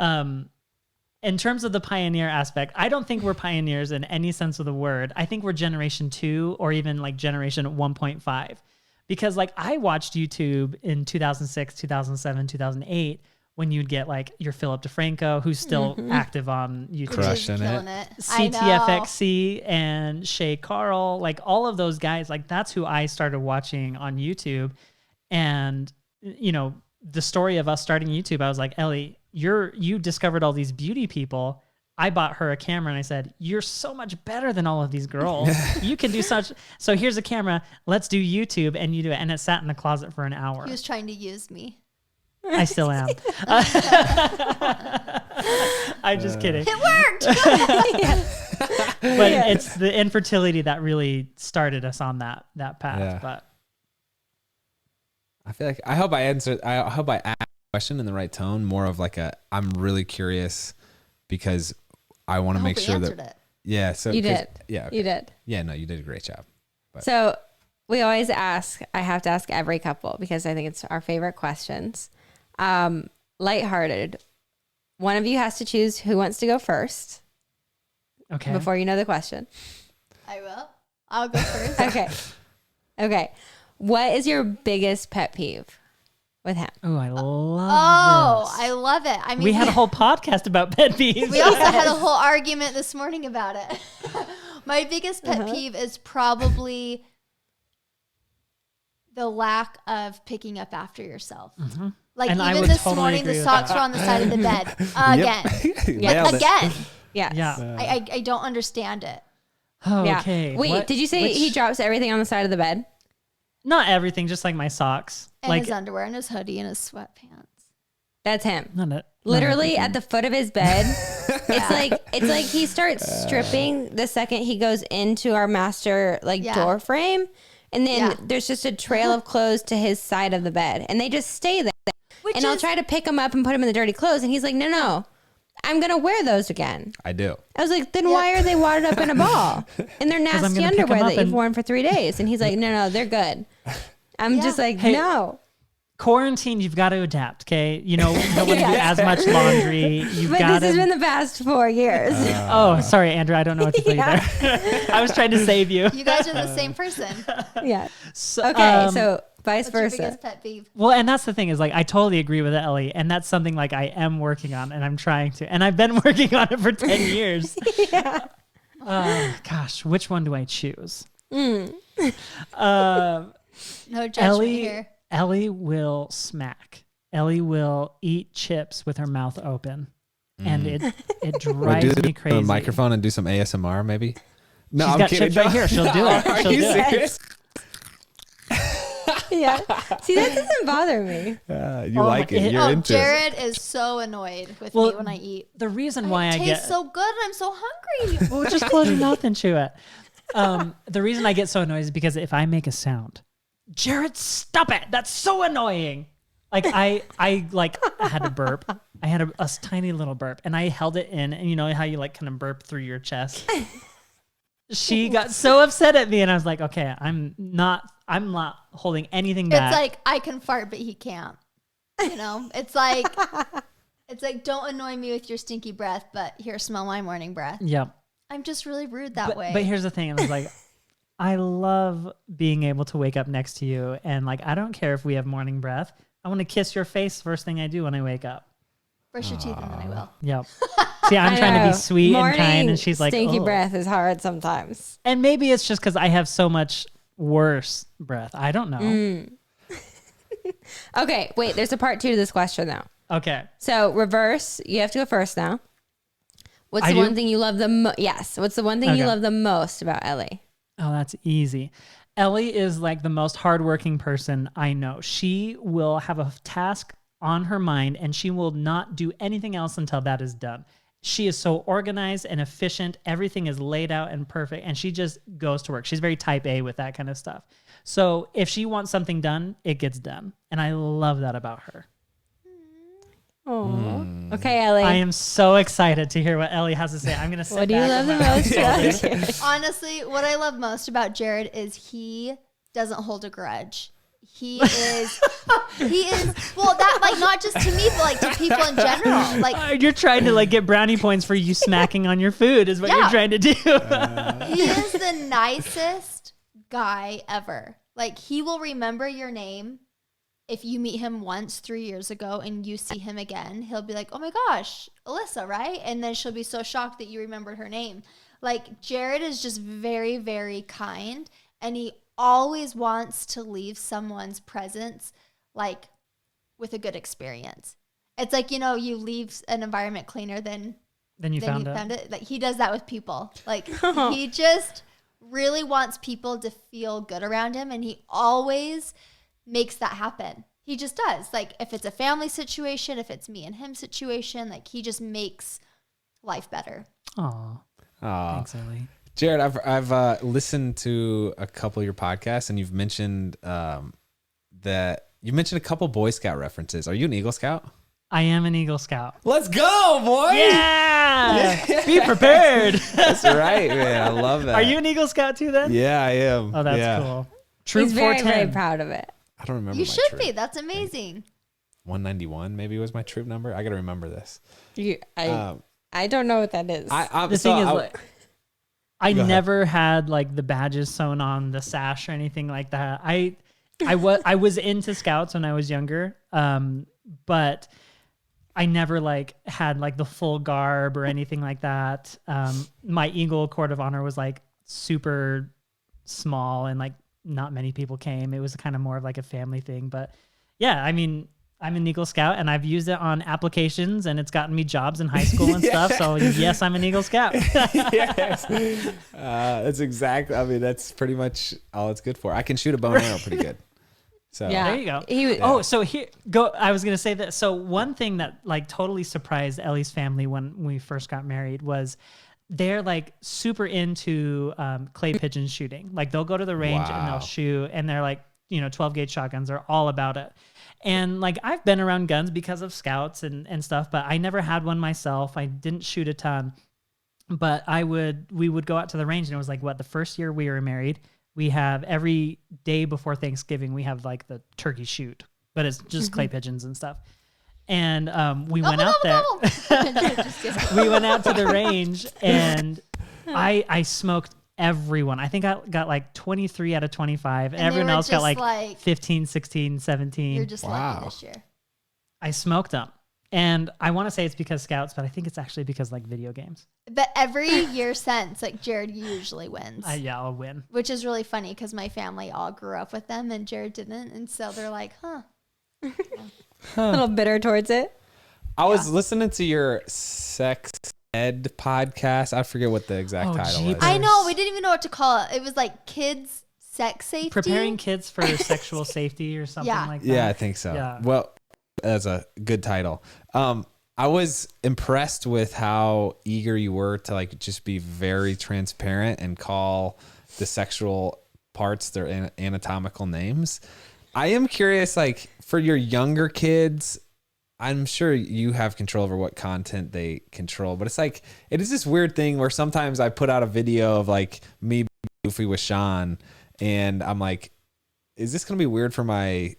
Speaker 1: In terms of the pioneer aspect, I don't think we're pioneers in any sense of the word. I think we're generation 2 or even like generation 1.5. Because like I watched YouTube in 2006, 2007, 2008, when you'd get like your Philip DeFranco, who's still active on YouTube.
Speaker 3: Crushing it.
Speaker 1: CTFXC and Shay Carl, like all of those guys, like that's who I started watching on YouTube. And, you know, the story of us starting YouTube, I was like, Ellie, you discovered all these beauty people. I bought her a camera and I said, you're so much better than all of these girls. You can do such. So here's a camera. Let's do YouTube. And you do it. And it sat in the closet for an hour.
Speaker 2: He was trying to use me.
Speaker 1: I still am. I'm just kidding.
Speaker 2: It worked.
Speaker 1: But it's the infertility that really started us on that path.
Speaker 3: Yeah.
Speaker 1: But
Speaker 3: I feel like I hope I asked the question in the right tone. More of like I'm really curious, because I want to make sure that
Speaker 2: it.
Speaker 3: Yeah. So
Speaker 4: You did.
Speaker 3: Yeah. Okay.
Speaker 4: You did.
Speaker 3: Yeah. No, you did a great job. But.
Speaker 4: So we always ask, I have to ask every couple because I think it's our favorite questions. Lighthearted. One of you has to choose who wants to go first.
Speaker 1: okay.
Speaker 4: Before you know the question.
Speaker 2: I will. I'll go first.
Speaker 4: Okay. What is your biggest pet peeve with him?
Speaker 1: Oh, I love this.
Speaker 2: I love it. I mean,
Speaker 1: We had a whole podcast about pet peeves.
Speaker 2: We also had a whole argument this morning about it. My biggest pet peeve is probably the lack of picking up after yourself. Like
Speaker 1: And I
Speaker 2: even
Speaker 1: would
Speaker 2: this
Speaker 1: totally
Speaker 2: morning,
Speaker 1: agree
Speaker 2: the
Speaker 1: with
Speaker 2: socks
Speaker 1: that.
Speaker 2: were on the side of the bed again.
Speaker 3: Nailed it.
Speaker 2: Again.
Speaker 4: Yes.
Speaker 1: Yeah.
Speaker 2: I don't understand it.
Speaker 1: Oh,
Speaker 4: Yeah.
Speaker 1: okay.
Speaker 4: Wait,
Speaker 1: What-
Speaker 4: did you say
Speaker 1: which-
Speaker 4: he drops everything on the side of the bed?
Speaker 1: Not everything, just like my socks.
Speaker 2: And
Speaker 1: like
Speaker 2: his underwear and his hoodie and his sweatpants.
Speaker 4: That's him.
Speaker 1: not
Speaker 4: Literally at the foot of his bed. It's like he starts stripping the second he goes into our master door frame, and then there's just a trail of clothes to his side of the bed, and they just stay there.
Speaker 2: Which
Speaker 4: And I'll try to pick him up and put him in the dirty clothes, and he's like, no, I'm gonna wear those again.
Speaker 3: I do.
Speaker 4: I was like, then why are they wadded up in a ball? And they're
Speaker 1: I'm
Speaker 4: nasty
Speaker 1: gonna pick 'em
Speaker 4: underwear
Speaker 1: up
Speaker 4: that you've
Speaker 1: and-
Speaker 4: worn for 3 days. And he's like, no, they're good. I'm just like,
Speaker 1: Hey,
Speaker 4: no.
Speaker 1: quarantine, you've got to adapt, okay? You know, no one do as much laundry. You've
Speaker 4: But
Speaker 1: got
Speaker 4: this has
Speaker 1: to.
Speaker 4: been the past 4 years.
Speaker 1: Oh, sorry, Andrew. I don't know what to tell you there. I was trying to save you.
Speaker 2: You guys are the same person.
Speaker 4: Yeah.
Speaker 1: So,
Speaker 4: Okay, so vice
Speaker 2: What's your
Speaker 4: versa.
Speaker 2: biggest pet peeve?
Speaker 1: well, and that's the thing is like I totally agree with Ellie, and that's something like I am working on, and I'm trying to, and I've been working on it for 10 years. Gosh, which one do I choose?
Speaker 2: No judgment
Speaker 1: Ellie,
Speaker 2: here.
Speaker 1: Ellie will smack. Ellie will eat chips with her mouth open, and it drives me crazy.
Speaker 3: A microphone and do some ASMR, maybe. No,
Speaker 1: She's
Speaker 3: I'm
Speaker 1: got
Speaker 3: kidding.
Speaker 1: chips right here. She'll do it.
Speaker 3: Are
Speaker 1: She'll
Speaker 3: you
Speaker 1: do it.
Speaker 3: serious?
Speaker 4: Yeah. See, that doesn't bother me.
Speaker 3: You
Speaker 1: Oh
Speaker 3: like
Speaker 1: my-
Speaker 3: it. You're
Speaker 2: Oh,
Speaker 3: into it.
Speaker 2: Jared is so annoyed with
Speaker 1: Well,
Speaker 2: me when I eat.
Speaker 1: The reason why
Speaker 2: It
Speaker 1: I
Speaker 2: tastes
Speaker 1: get
Speaker 2: so good and I'm so hungry.
Speaker 1: well, just close your mouth and chew it. The reason I get so annoyed is because if I make a sound, Jared, stop it! That's so annoying. Like I had to burp. I had a tiny little burp, and I held it in. And you know how you like kind of burp through your chest. She got so upset at me, and I was like, "Okay, I'm not holding anything back."
Speaker 2: It's like I can fart, but he can't. You know, it's like don't annoy me with your stinky breath, but here, smell my morning breath.
Speaker 1: Yep.
Speaker 2: I'm just really rude that way.
Speaker 1: But here's the thing: I was like, I love being able to wake up next to you and like I don't care if we have morning breath. I want to kiss your face first thing I do when I wake up.
Speaker 2: Brush your teeth and then I will.
Speaker 1: Yep. See, I'm trying to be sweet and kind, and she's like,
Speaker 4: stinky
Speaker 1: oh.
Speaker 4: breath is hard sometimes.
Speaker 1: And maybe it's just because I have so much worse breath. I don't know.
Speaker 4: Okay, wait. There's a part 2 to this question though.
Speaker 1: Okay.
Speaker 4: So reverse. You have to go first now. What's
Speaker 1: I
Speaker 4: the
Speaker 1: do?
Speaker 4: one thing you love the most? Yes. What's the one thing you
Speaker 1: Okay.
Speaker 4: love the most about Ellie?
Speaker 1: Oh, that's easy. Ellie is like the most hardworking person I know. She will have a task on her mind and she will not do anything else until that is done. She is so organized and efficient. Everything is laid out and perfect. And she just goes to work. She's very type A with that kind of stuff. So if she wants something done, it gets done. And I love that about her.
Speaker 4: Oh. Okay, Ellie.
Speaker 1: I am so excited to hear what Ellie has to say. I'm going to sit
Speaker 4: what do you
Speaker 1: back
Speaker 4: love the
Speaker 1: with my
Speaker 4: most
Speaker 1: arms
Speaker 4: about
Speaker 1: folded.
Speaker 4: Jared?
Speaker 2: Honestly, what I love most about Jared is he doesn't hold a grudge. He is, well, that, like, not just to me, but, like, to people in general. Like,
Speaker 1: You're trying to like get brownie points for you snacking on your food is what
Speaker 2: Yeah.
Speaker 1: you're trying to do.
Speaker 2: he is the nicest guy ever. Like, he will remember your name. If you meet him once 3 years ago and you see him again, he'll be like, oh my gosh, Alyssa, right? And then she'll be so shocked that you remembered her name. Like, Jared is just very, very kind. And he always wants to leave someone's presence, like, with a good experience. It's like, you know, you leave an environment cleaner than
Speaker 1: You
Speaker 2: found
Speaker 1: found it.
Speaker 2: it. Like, he does that with people. Like, he just really wants people to feel good around him. And he always makes that happen. He just does. Like, if it's a family situation, if it's me and him situation, like, he just makes life better.
Speaker 1: Aw. Thanks, Ellie.
Speaker 3: Jared, I've listened to a couple of your podcasts, and you've mentioned that you mentioned a couple Boy Scout references. Are you an Eagle Scout?
Speaker 1: I am an Eagle Scout.
Speaker 3: Let's go, boy!
Speaker 1: Yeah! Be prepared.
Speaker 3: That's right, man. I love that.
Speaker 1: Are you an Eagle Scout too then?
Speaker 3: Yeah, I am.
Speaker 1: Oh, that's
Speaker 3: yeah.
Speaker 1: cool. Troop
Speaker 4: He's very,
Speaker 1: 410.
Speaker 4: very proud of it.
Speaker 3: I don't remember.
Speaker 2: You
Speaker 3: my
Speaker 2: should
Speaker 3: troop.
Speaker 2: be. That's amazing.
Speaker 3: 191 maybe was my troop number. I got to remember this.
Speaker 4: I don't know what that is.
Speaker 1: The thing is, like, I
Speaker 3: Go ahead.
Speaker 1: never had like the badges sewn on the sash or anything like that. I was into Scouts when I was younger, but I never like had like the full garb or anything like that. My Eagle Court of Honor was like super small and like not many people came. It was kind of more of like a family thing. But yeah, I mean, I'm an Eagle Scout and I've used it on applications and it's gotten me jobs in high school and stuff. So yes, I'm an Eagle Scout.
Speaker 3: Yes. That's exactly. I mean, that's pretty much all it's good for. I can shoot a bow and arrow pretty good. So
Speaker 4: Yeah.
Speaker 1: There you go.
Speaker 4: He,
Speaker 1: Oh, so here go. I was gonna say that. So one thing that like totally surprised Ellie's family when we first got married was they're like super into clay pigeon shooting. Like they'll go to the range and
Speaker 3: Wow.
Speaker 1: they'll shoot, and they're like 12 gauge shotguns are all about it. And like I've been around guns because of Scouts and stuff, but I never had one myself. I didn't shoot a ton, but we would go out to the range, and it was like the first year we were married. We have every day before Thanksgiving, we have like the turkey shoot, but it's just clay pigeons and stuff. And we went out there.
Speaker 2: Just kidding.
Speaker 1: We went out to the range, and I smoked everyone. I think I got like 23 out of 25. And
Speaker 2: they
Speaker 1: everyone
Speaker 2: were
Speaker 1: else got
Speaker 2: just
Speaker 1: like 15, 16,
Speaker 2: You're
Speaker 1: 17.
Speaker 2: just
Speaker 3: Wow.
Speaker 2: lucky this year.
Speaker 1: I smoked them. And I want to say it's because Scouts, but I think it's actually because like video games.
Speaker 2: But every year since, like, Jared usually wins.
Speaker 1: Yeah, I'll win.
Speaker 2: Which is really funny because my family all grew up with them and Jared didn't. And so they're like, huh.
Speaker 4: a little bitter towards it.
Speaker 3: I was listening to your sex ed podcast. I forget what the exact
Speaker 1: Oh,
Speaker 3: title
Speaker 1: jeepers.
Speaker 3: is.
Speaker 2: I know. We didn't even know what to call it. It was like kids sex safety.
Speaker 1: Preparing kids for sexual safety or something
Speaker 2: Yeah.
Speaker 1: like that.
Speaker 3: Yeah, I think so.
Speaker 1: Yeah.
Speaker 3: Well, that's a good title. I was impressed with how eager you were to like just be very transparent and call the sexual parts their anatomical names. I am curious, like for your younger kids, I'm sure you have control over what content they control, but it's like, it is this weird thing where sometimes I put out a video of like me being goofy with Shawn, and I'm like, is this going to be weird for my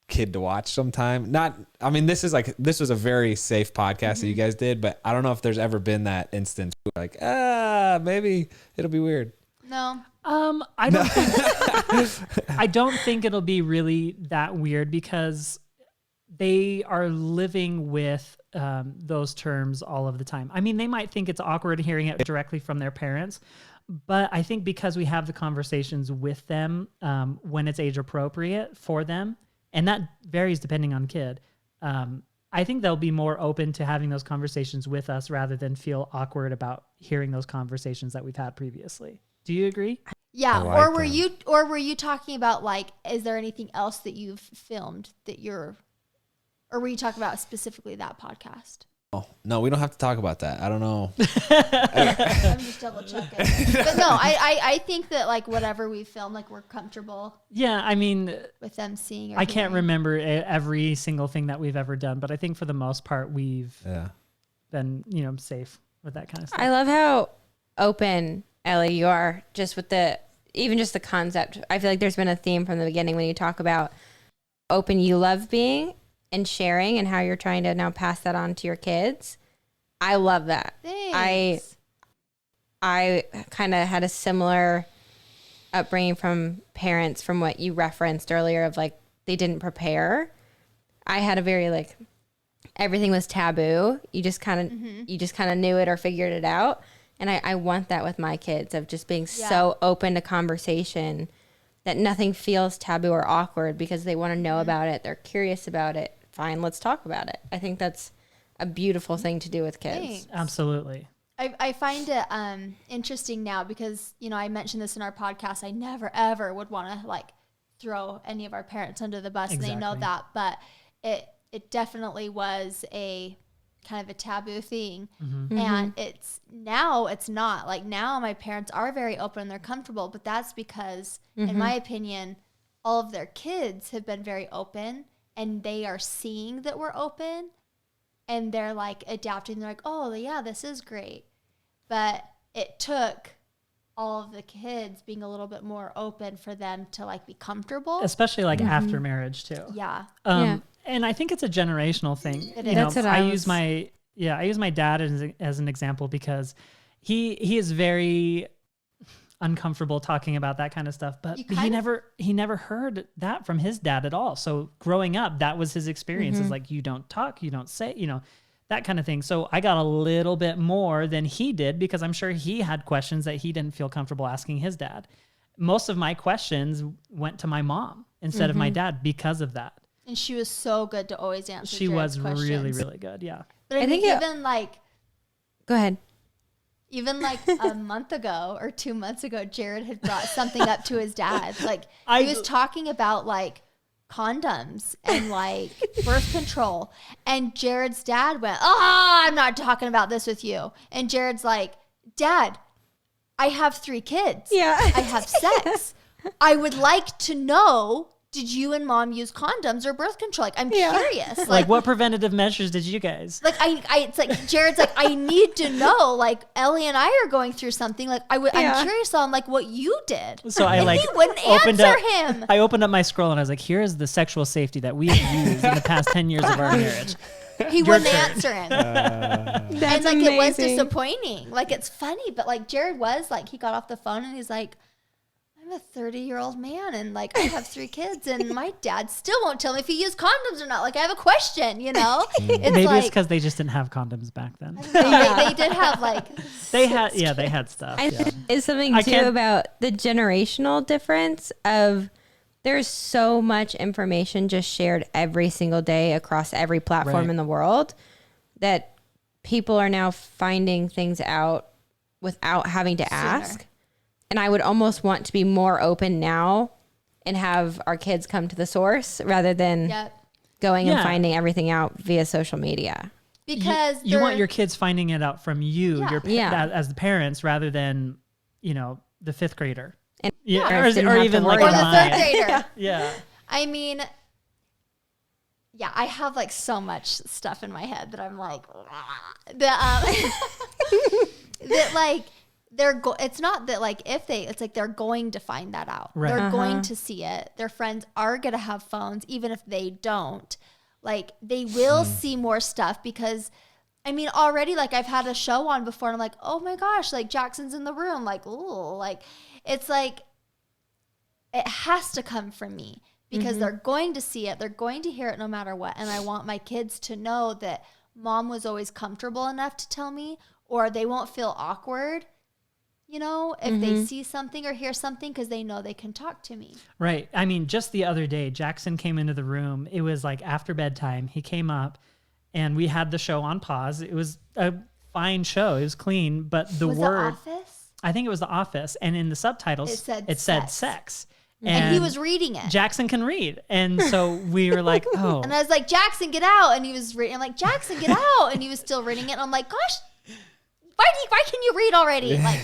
Speaker 3: kid to watch sometime? This was a very safe podcast that you guys did, but I don't know if there's ever been that instance where like, maybe it'll be weird.
Speaker 2: No.
Speaker 1: I don't think, I don't think it'll be really that weird because they are living with those terms all of the time. I mean, they might think it's awkward hearing it directly from their parents, but I think because we have the conversations with them when it's age appropriate for them, and that varies depending on kid, I think they'll be more open to having those conversations with us rather than feel awkward about hearing those conversations that we've had previously. Do you agree?
Speaker 2: Yeah.
Speaker 3: like
Speaker 2: Or were
Speaker 3: them.
Speaker 2: were you talking about like, is there anything else that you've filmed that you're, or were you talking about specifically that podcast?
Speaker 3: Oh, no, we don't have to talk about that. I don't know.
Speaker 2: I'm just double checking. But no, I think that like whatever we film, like we're comfortable
Speaker 1: Yeah, I mean,
Speaker 2: with them seeing. Or
Speaker 1: I can't
Speaker 2: hearing.
Speaker 1: remember every single thing that we've ever done, but I think for the most part, we've
Speaker 3: Yeah.
Speaker 1: been, safe with that kind of stuff.
Speaker 4: I love how open, Ellie, you are just with even just the concept. I feel like there's been a theme from the beginning when you talk about open you love being and sharing and how you're trying to now pass that on to your kids. I love that.
Speaker 2: Thanks.
Speaker 4: I kind of had a similar upbringing from parents from what you referenced earlier of like they didn't prepare. I had a very like everything was taboo. You just kind of knew it or figured it out. And I want that with my kids of just being so open to conversation that nothing feels taboo or awkward because they want to know about it. They're curious about it. Fine, let's talk about it. I think that's a beautiful thing to do with kids.
Speaker 2: Thanks.
Speaker 1: Absolutely.
Speaker 2: I find it interesting now because, I mentioned this in our podcast. I never, ever would want to like throw any of our parents under the bus.
Speaker 1: Exactly.
Speaker 2: And they know that. But it definitely was a kind of a taboo thing. And it's not. Like now my parents are very open and they're comfortable. But that's because, in my opinion, all of their kids have been very open. And they are seeing that we're open and they're like adapting. They're like, oh yeah, this is great. But it took all of the kids being a little bit more open for them to like be comfortable.
Speaker 1: Especially like after marriage too.
Speaker 2: Yeah.
Speaker 1: And I think it's a generational thing.
Speaker 2: It is.
Speaker 4: That's what I
Speaker 1: use my dad as an example because he is very uncomfortable talking about that kind of stuff, but he never heard that from his dad at all. So growing up, that was his experience. Is like, you don't talk, you don't say, that kind of thing. So I got a little bit more than he did because I'm sure he had questions that he didn't feel comfortable asking his dad. Most of my questions went to my mom instead of my dad because of that.
Speaker 2: And she was so good to always answer.
Speaker 1: She
Speaker 2: Jared's
Speaker 1: was
Speaker 2: questions.
Speaker 1: really, really good. Yeah.
Speaker 2: But I think
Speaker 4: Go ahead.
Speaker 2: even like a month ago or 2 months ago, Jared had brought something up to his dad. Like he was talking about like condoms and like birth control. And Jared's dad went, I'm not talking about this with you. And Jared's like, Dad, I have 3 kids.
Speaker 4: Yeah.
Speaker 2: I have sex. I would like to know, did you and mom use condoms or birth control? Like, I'm curious.
Speaker 1: Like what preventative measures did you guys?
Speaker 2: Like it's like Jared's like, I need to know. Like Ellie and I are going through something. Like I'm curious on like what you did.
Speaker 1: So I
Speaker 2: he wouldn't answer him.
Speaker 1: I opened up my scroll and I was like, here is the sexual safety that we have used in the past 10 years of our marriage.
Speaker 2: He wouldn't answer him.
Speaker 4: That's
Speaker 2: and like
Speaker 4: amazing.
Speaker 2: it was disappointing. Like it's funny, but like Jared was like, he got off the phone and he's like, I'm a 30-year-old man and like I have 3 kids and my dad still won't tell me if he used condoms or not. Like I have a question, It's
Speaker 1: Maybe
Speaker 2: like,
Speaker 1: it's because they just didn't have condoms back then.
Speaker 2: they did have like
Speaker 1: They had stuff.
Speaker 4: I
Speaker 1: Yeah.
Speaker 4: think it's something
Speaker 1: I
Speaker 4: too
Speaker 1: can't-
Speaker 4: about the generational difference of there's so much information just shared every single day across every platform
Speaker 1: Right.
Speaker 4: in the world that people are now finding things out without having to ask. And I would almost want to be more open now and have our kids come to the source rather than going and finding everything out via social media.
Speaker 2: because
Speaker 1: you want your kids finding it out from you,
Speaker 2: Yeah.
Speaker 1: as the parents, rather than the 5th grader.
Speaker 4: And
Speaker 1: Yeah,
Speaker 4: parents didn't
Speaker 1: or
Speaker 4: have to
Speaker 1: even
Speaker 4: worry
Speaker 1: like
Speaker 2: or the
Speaker 4: about
Speaker 2: third
Speaker 1: mine.
Speaker 2: grader.
Speaker 1: Yeah.
Speaker 2: I mean, I have like so much stuff in my head that I'm like, that like it's not that like it's like they're going to find that out.
Speaker 1: Right.
Speaker 2: They're going to see it. Their friends are going to have phones, even if they don't. Like they will see more stuff because I mean, already like I've had a show on before and I'm like, oh my gosh, like Jackson's in the room. Like, ooh, like, It's like, it has to come from me because they're going to see it. They're going to hear it no matter what. And I want my kids to know that mom was always comfortable enough to tell me, or they won't feel awkward, you know, if they see something or hear something, because they know they can talk to me.
Speaker 1: Right. I mean, just the other day, Jackson came into the room. It was like after bedtime. He came up and we had the show on pause. It was a fine show. It was clean, but the
Speaker 2: Was
Speaker 1: word,
Speaker 2: The Office?
Speaker 1: I think it was The Office. And in the subtitles, it said sex.
Speaker 2: And he was reading it.
Speaker 1: Jackson can read. And so we were like, oh.
Speaker 2: And I was like, Jackson, get out. And he was reading. I'm like, Jackson, get out. And he was still reading it. And I'm like, gosh, why can you read already? Like,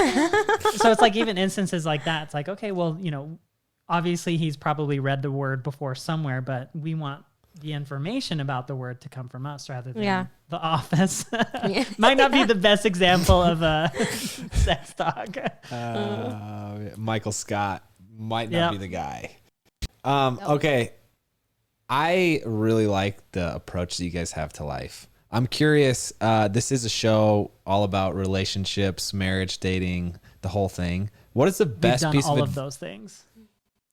Speaker 1: so it's like even instances like that. It's like, okay, well, you know, obviously he's probably read the word before somewhere, but we want the information about the word to come from us rather than The Office. Might not be the best example of a sex talk.
Speaker 3: Michael Scott might not be the guy. Okay. I really like the approach that you guys have to life. I'm curious. This is a show all about relationships, marriage, dating, the whole thing. What is the best
Speaker 1: We've done
Speaker 3: piece
Speaker 1: all
Speaker 3: of
Speaker 1: of those things?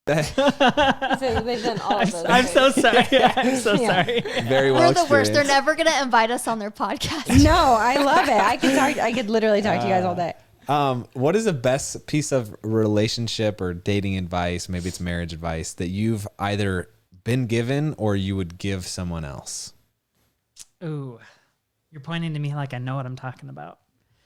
Speaker 4: They've done all of those.
Speaker 1: I'm so sorry. I'm so sorry.
Speaker 3: Very well
Speaker 2: we're the worst.
Speaker 3: experienced.
Speaker 2: They're never going to invite us on their podcast.
Speaker 5: No, I love it. I could literally talk to you guys all day.
Speaker 3: What is the best piece of relationship or dating advice, maybe it's marriage advice, that you've either been given or you would give someone else?
Speaker 1: Ooh, you're pointing to me like I know what I'm talking about.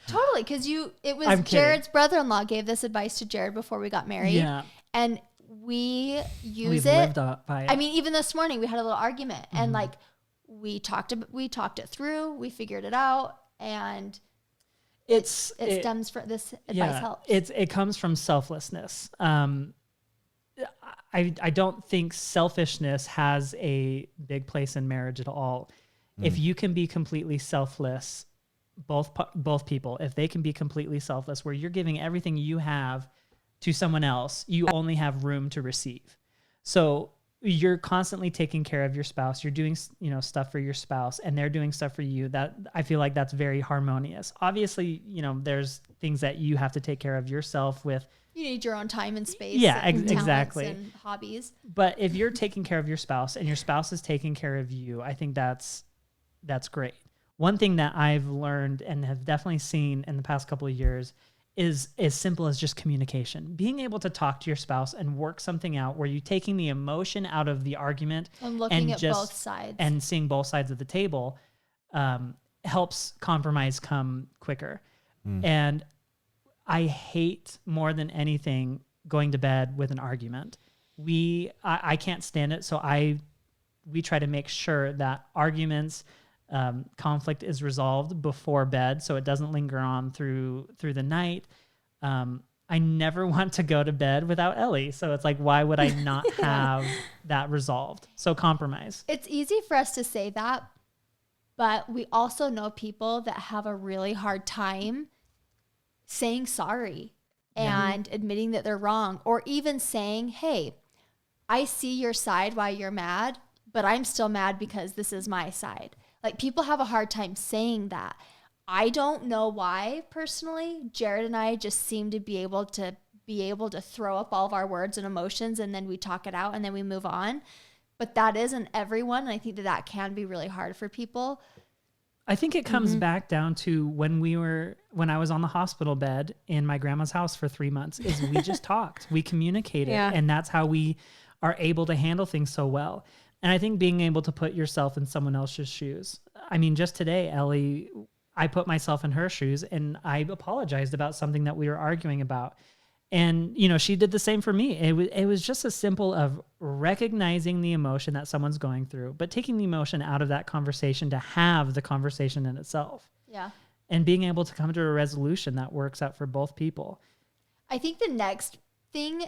Speaker 2: Totally, because it was
Speaker 1: I'm kidding.
Speaker 2: Jared's brother-in-law gave this advice to Jared before we got married.
Speaker 1: Yeah.
Speaker 2: And we've
Speaker 1: lived by it.
Speaker 2: I mean, even this morning we had a little argument and like we talked it through, we figured it out, and it stems from this advice helps.
Speaker 1: It comes from selflessness. I don't think selfishness has a big place in marriage at all. If you can be completely selfless, both people, if they can be completely selfless, where you're giving everything you have to someone else, you only have room to receive. So you're constantly taking care of your spouse. You're doing, stuff for your spouse, and they're doing stuff for you. That I feel like that's very harmonious. Obviously, there's things that you have to take care of yourself with.
Speaker 2: You need your own time and space.
Speaker 1: Yeah,
Speaker 2: and
Speaker 1: exactly.
Speaker 2: talents and hobbies.
Speaker 1: But if you're taking care of your spouse and your spouse is taking care of you, I think that's great. One thing that I've learned and have definitely seen in the past couple of years is as simple as just communication. Being able to talk to your spouse and work something out where you're taking the emotion out of the argument
Speaker 2: and looking at both sides
Speaker 1: and seeing both sides of the table helps compromise come quicker. And I hate more than anything going to bed with an argument. I can't stand it. So we try to make sure that arguments, conflict is resolved before bed, so it doesn't linger on through the night. I never want to go to bed without Ellie, so it's like, why would I not have that resolved? So compromise.
Speaker 2: It's easy for us to say that, but we also know people that have a really hard time saying sorry and admitting that they're wrong, or even saying, hey, I see your side while you're mad, but I'm still mad because this is my side. Like, people have a hard time saying that. I don't know why, personally. Jared and I just seem to be able to throw up all of our words and emotions, and then we talk it out and then we move on. But that isn't everyone. And I think that can be really hard for people.
Speaker 1: I think it comes back down to when I was on the hospital bed in my grandma's house for 3 months, is we just talked, we communicated, and that's how we are able to handle things so well. And I think being able to put yourself in someone else's shoes. I mean, just today, Ellie, I put myself in her shoes and I apologized about something that we were arguing about. And, she did the same for me. It was just as simple of recognizing the emotion that someone's going through, but taking the emotion out of that conversation to have the conversation in itself.
Speaker 2: Yeah.
Speaker 1: And being able to come to a resolution that works out for both people.
Speaker 2: I think the next thing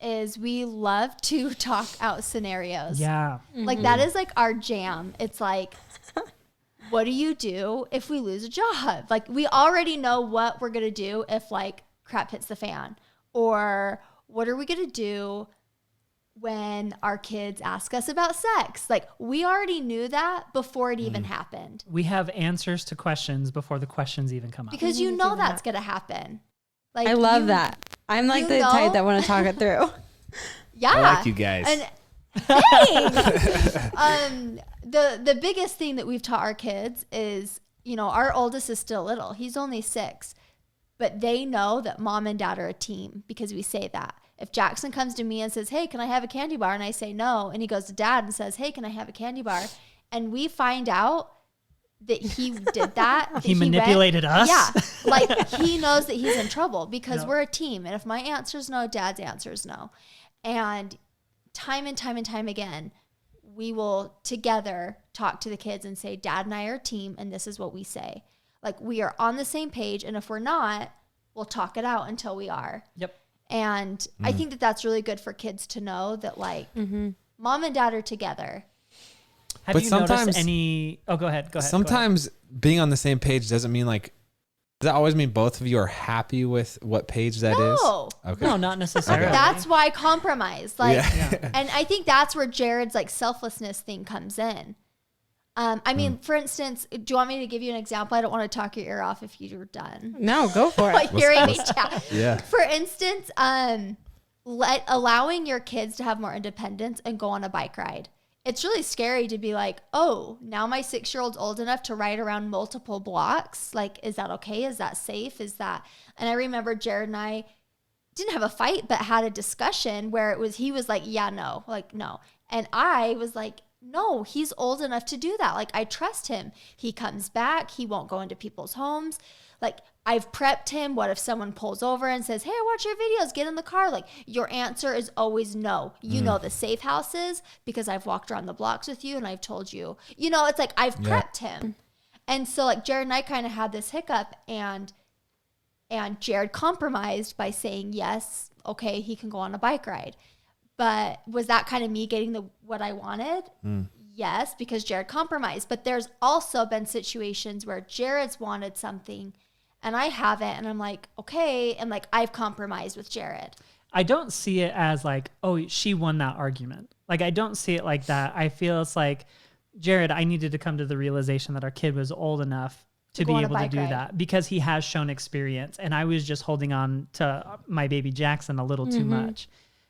Speaker 2: is we love to talk out scenarios.
Speaker 1: Yeah.
Speaker 2: Like, that is like our jam. It's like, what do you do if we lose a job? Like, we already know what we're going to do if like crap hits the fan, or what are we going to do when our kids ask us about sex? Like, we already knew that before it even happened.
Speaker 1: We have answers to questions before the questions even come up.
Speaker 2: Because that's going to happen. Like,
Speaker 5: I love that. I'm like the type that want to talk it through.
Speaker 2: Yeah.
Speaker 3: I like you guys.
Speaker 2: And the biggest thing that we've taught our kids is, our oldest is still little. He's only 6. But they know that mom and dad are a team because we say that. If Jackson comes to me and says, hey, can I have a candy bar? And I say no. And he goes to dad and says, hey, can I have a candy bar? And we find out that he did that.
Speaker 1: He manipulated us?
Speaker 2: Yeah. Like he knows that he's in trouble because we're a team. And if my answer is no, dad's answer is no. And time and time again, we will together talk to the kids and say, dad and I are a team. And this is what we say. Like we are on the same page. And if we're not, we'll talk it out until we are.
Speaker 1: Yep.
Speaker 2: And I think that that's really good for kids to know that like mom and dad are together.
Speaker 1: Have you noticed any? Oh, go ahead.
Speaker 3: Sometimes being on the same page doesn't mean like. Does that always mean both of you are happy with what page that is? Okay.
Speaker 1: No, not necessarily.
Speaker 3: Okay.
Speaker 2: That's why compromise. Like, and I think that's where Jared's like selflessness thing comes in. I mean, for instance, do you want me to give you an example? I don't want to talk your ear off if you're done.
Speaker 5: No, go for it.
Speaker 2: Like hearing me chat.
Speaker 3: Yeah.
Speaker 2: For instance, allowing your kids to have more independence and go on a bike ride. It's really scary to be like, oh, now my 6-year-old's old enough to ride around multiple blocks. Like, is that okay? Is that safe? And I remember Jared and I didn't have a fight, but had a discussion where he was like, yeah, no, like, no. And I was like, no, he's old enough to do that. Like, I trust him. He comes back. He won't go into people's homes. Like, I've prepped him. What if someone pulls over and says, hey, I watch your videos, get in the car? Like, your answer is always no. You know the safe houses because I've walked around the blocks with you and I've told you. It's like I've prepped him. And so, like, Jared and I kind of had this hiccup and Jared compromised by saying, yes, okay, he can go on a bike ride. But was that kind of me getting what I wanted? Yes, because Jared compromised. But there's also been situations where Jared's wanted something and I haven't. And I'm like, okay. And like, I've compromised with Jared.
Speaker 1: I don't see it as like, oh, she won that argument. Like, I don't see it like that. I feel it's like, Jared, I needed to come to the realization that our kid was old enough to be able to do that because he has shown experience. And I was just holding on to my baby Jackson a little too much.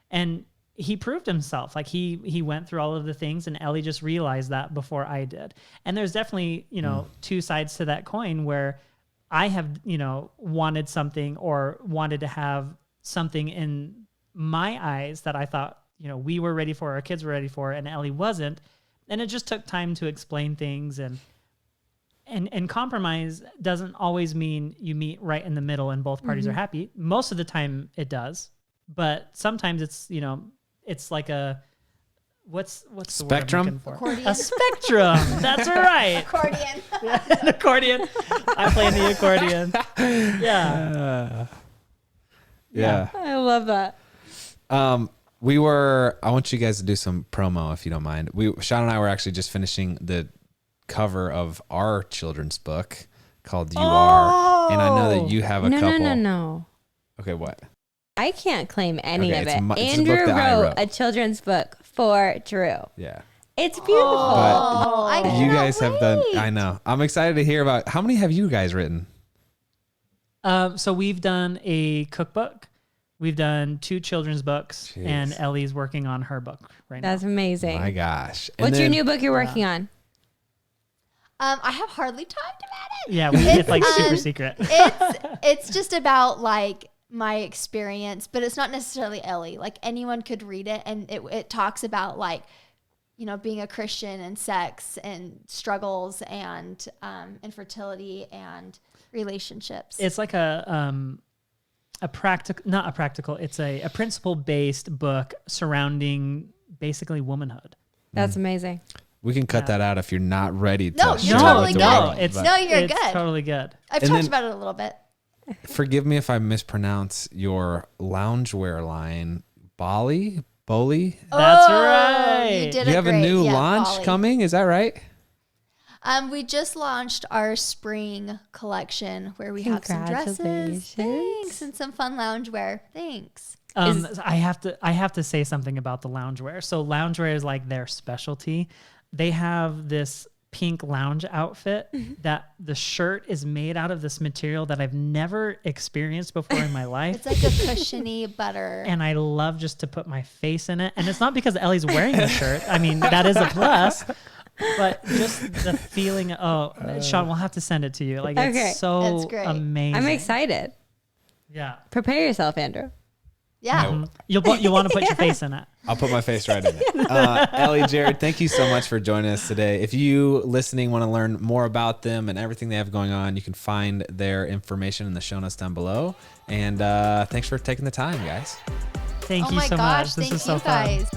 Speaker 1: And he proved himself. Like he went through all of the things and Ellie just realized that before I did. And there's definitely, two sides to that coin where I have, wanted something or wanted to have something in my eyes that I thought, we were ready for, our kids were ready for, and Ellie wasn't. And it just took time to explain things and compromise doesn't always mean you meet right in the middle and both parties are happy. Most of the time it does, but sometimes it's, it's like a, what's the
Speaker 3: spectrum?
Speaker 1: word I'm looking for?
Speaker 2: Accordion.
Speaker 1: A spectrum. That's right.
Speaker 2: Accordion.
Speaker 1: An accordion. I play the accordion. Yeah.
Speaker 3: Yeah.
Speaker 5: I love that.
Speaker 3: I want you guys to do some promo if you don't mind. Shawn and I were actually just finishing the cover of our children's book called You Are. And I know that you have a couple.
Speaker 5: No.
Speaker 3: Okay, what?
Speaker 5: I can't claim any of it.
Speaker 3: It's a
Speaker 5: Andrew
Speaker 3: book that I
Speaker 5: wrote a children's book for Drew.
Speaker 3: Yeah.
Speaker 5: It's beautiful.
Speaker 3: But you guys have done, I know. I'm excited to hear about, how many have you guys written?
Speaker 1: So we've done a cookbook. We've done 2 children's books, and Ellie's working on her book right now.
Speaker 5: That's amazing.
Speaker 3: My gosh.
Speaker 5: What's your new book you're working on?
Speaker 2: I have hardly talked about it.
Speaker 1: Yeah, it's like super secret.
Speaker 2: It's just about like my experience, but it's not necessarily Ellie. Like anyone could read it, and it talks about like, being a Christian and sex and struggles and infertility and relationships.
Speaker 1: It's like it's a principle-based book surrounding basically womanhood.
Speaker 5: That's amazing.
Speaker 3: We can cut that out if you're not ready to
Speaker 2: No,
Speaker 3: share
Speaker 2: you're totally
Speaker 3: with the
Speaker 2: good.
Speaker 3: world,
Speaker 1: It's
Speaker 3: but
Speaker 2: you're
Speaker 1: it's
Speaker 2: good.
Speaker 1: Totally good.
Speaker 2: I've
Speaker 3: And
Speaker 2: talked
Speaker 3: then-
Speaker 2: about it a little bit.
Speaker 3: Forgive me if I mispronounce your loungewear line. Boli? Boli?
Speaker 1: That's
Speaker 2: Oh,
Speaker 1: right.
Speaker 2: You did
Speaker 3: You
Speaker 2: it
Speaker 3: have a
Speaker 2: great.
Speaker 3: new
Speaker 2: Yeah,
Speaker 3: launch
Speaker 2: Polly.
Speaker 3: coming, is that right?
Speaker 2: We just launched our spring collection where we have some dresses,
Speaker 5: Congratulations.
Speaker 2: thanks, and some fun loungewear. Thanks.
Speaker 1: I have to say something about the loungewear. So loungewear is like their specialty. They have this pink lounge outfit that the shirt is made out of this material that I've never experienced before in my life.
Speaker 2: It's like a cushiony butter.
Speaker 1: And I love just to put my face in it. And it's not because Ellie's wearing the shirt. I mean, that is a plus. But just the feeling, Shawn, we'll have to send it to you. Like, it's so
Speaker 2: It's great.
Speaker 1: amazing.
Speaker 5: I'm excited.
Speaker 1: Yeah.
Speaker 5: Prepare yourself, Andrew.
Speaker 2: Yeah.
Speaker 1: You'll want to put your face in it.
Speaker 3: I'll put my face right in it. Ellie, Jared, thank you so much for joining us today. If you listening want to learn more about them and everything they have going on, you can find their information in the show notes down below. And thanks for taking the time, guys.
Speaker 1: Thank
Speaker 2: Oh
Speaker 1: you
Speaker 2: my
Speaker 1: so
Speaker 2: gosh,
Speaker 1: much. This
Speaker 2: thank
Speaker 1: is so
Speaker 2: you
Speaker 1: fun.
Speaker 2: guys.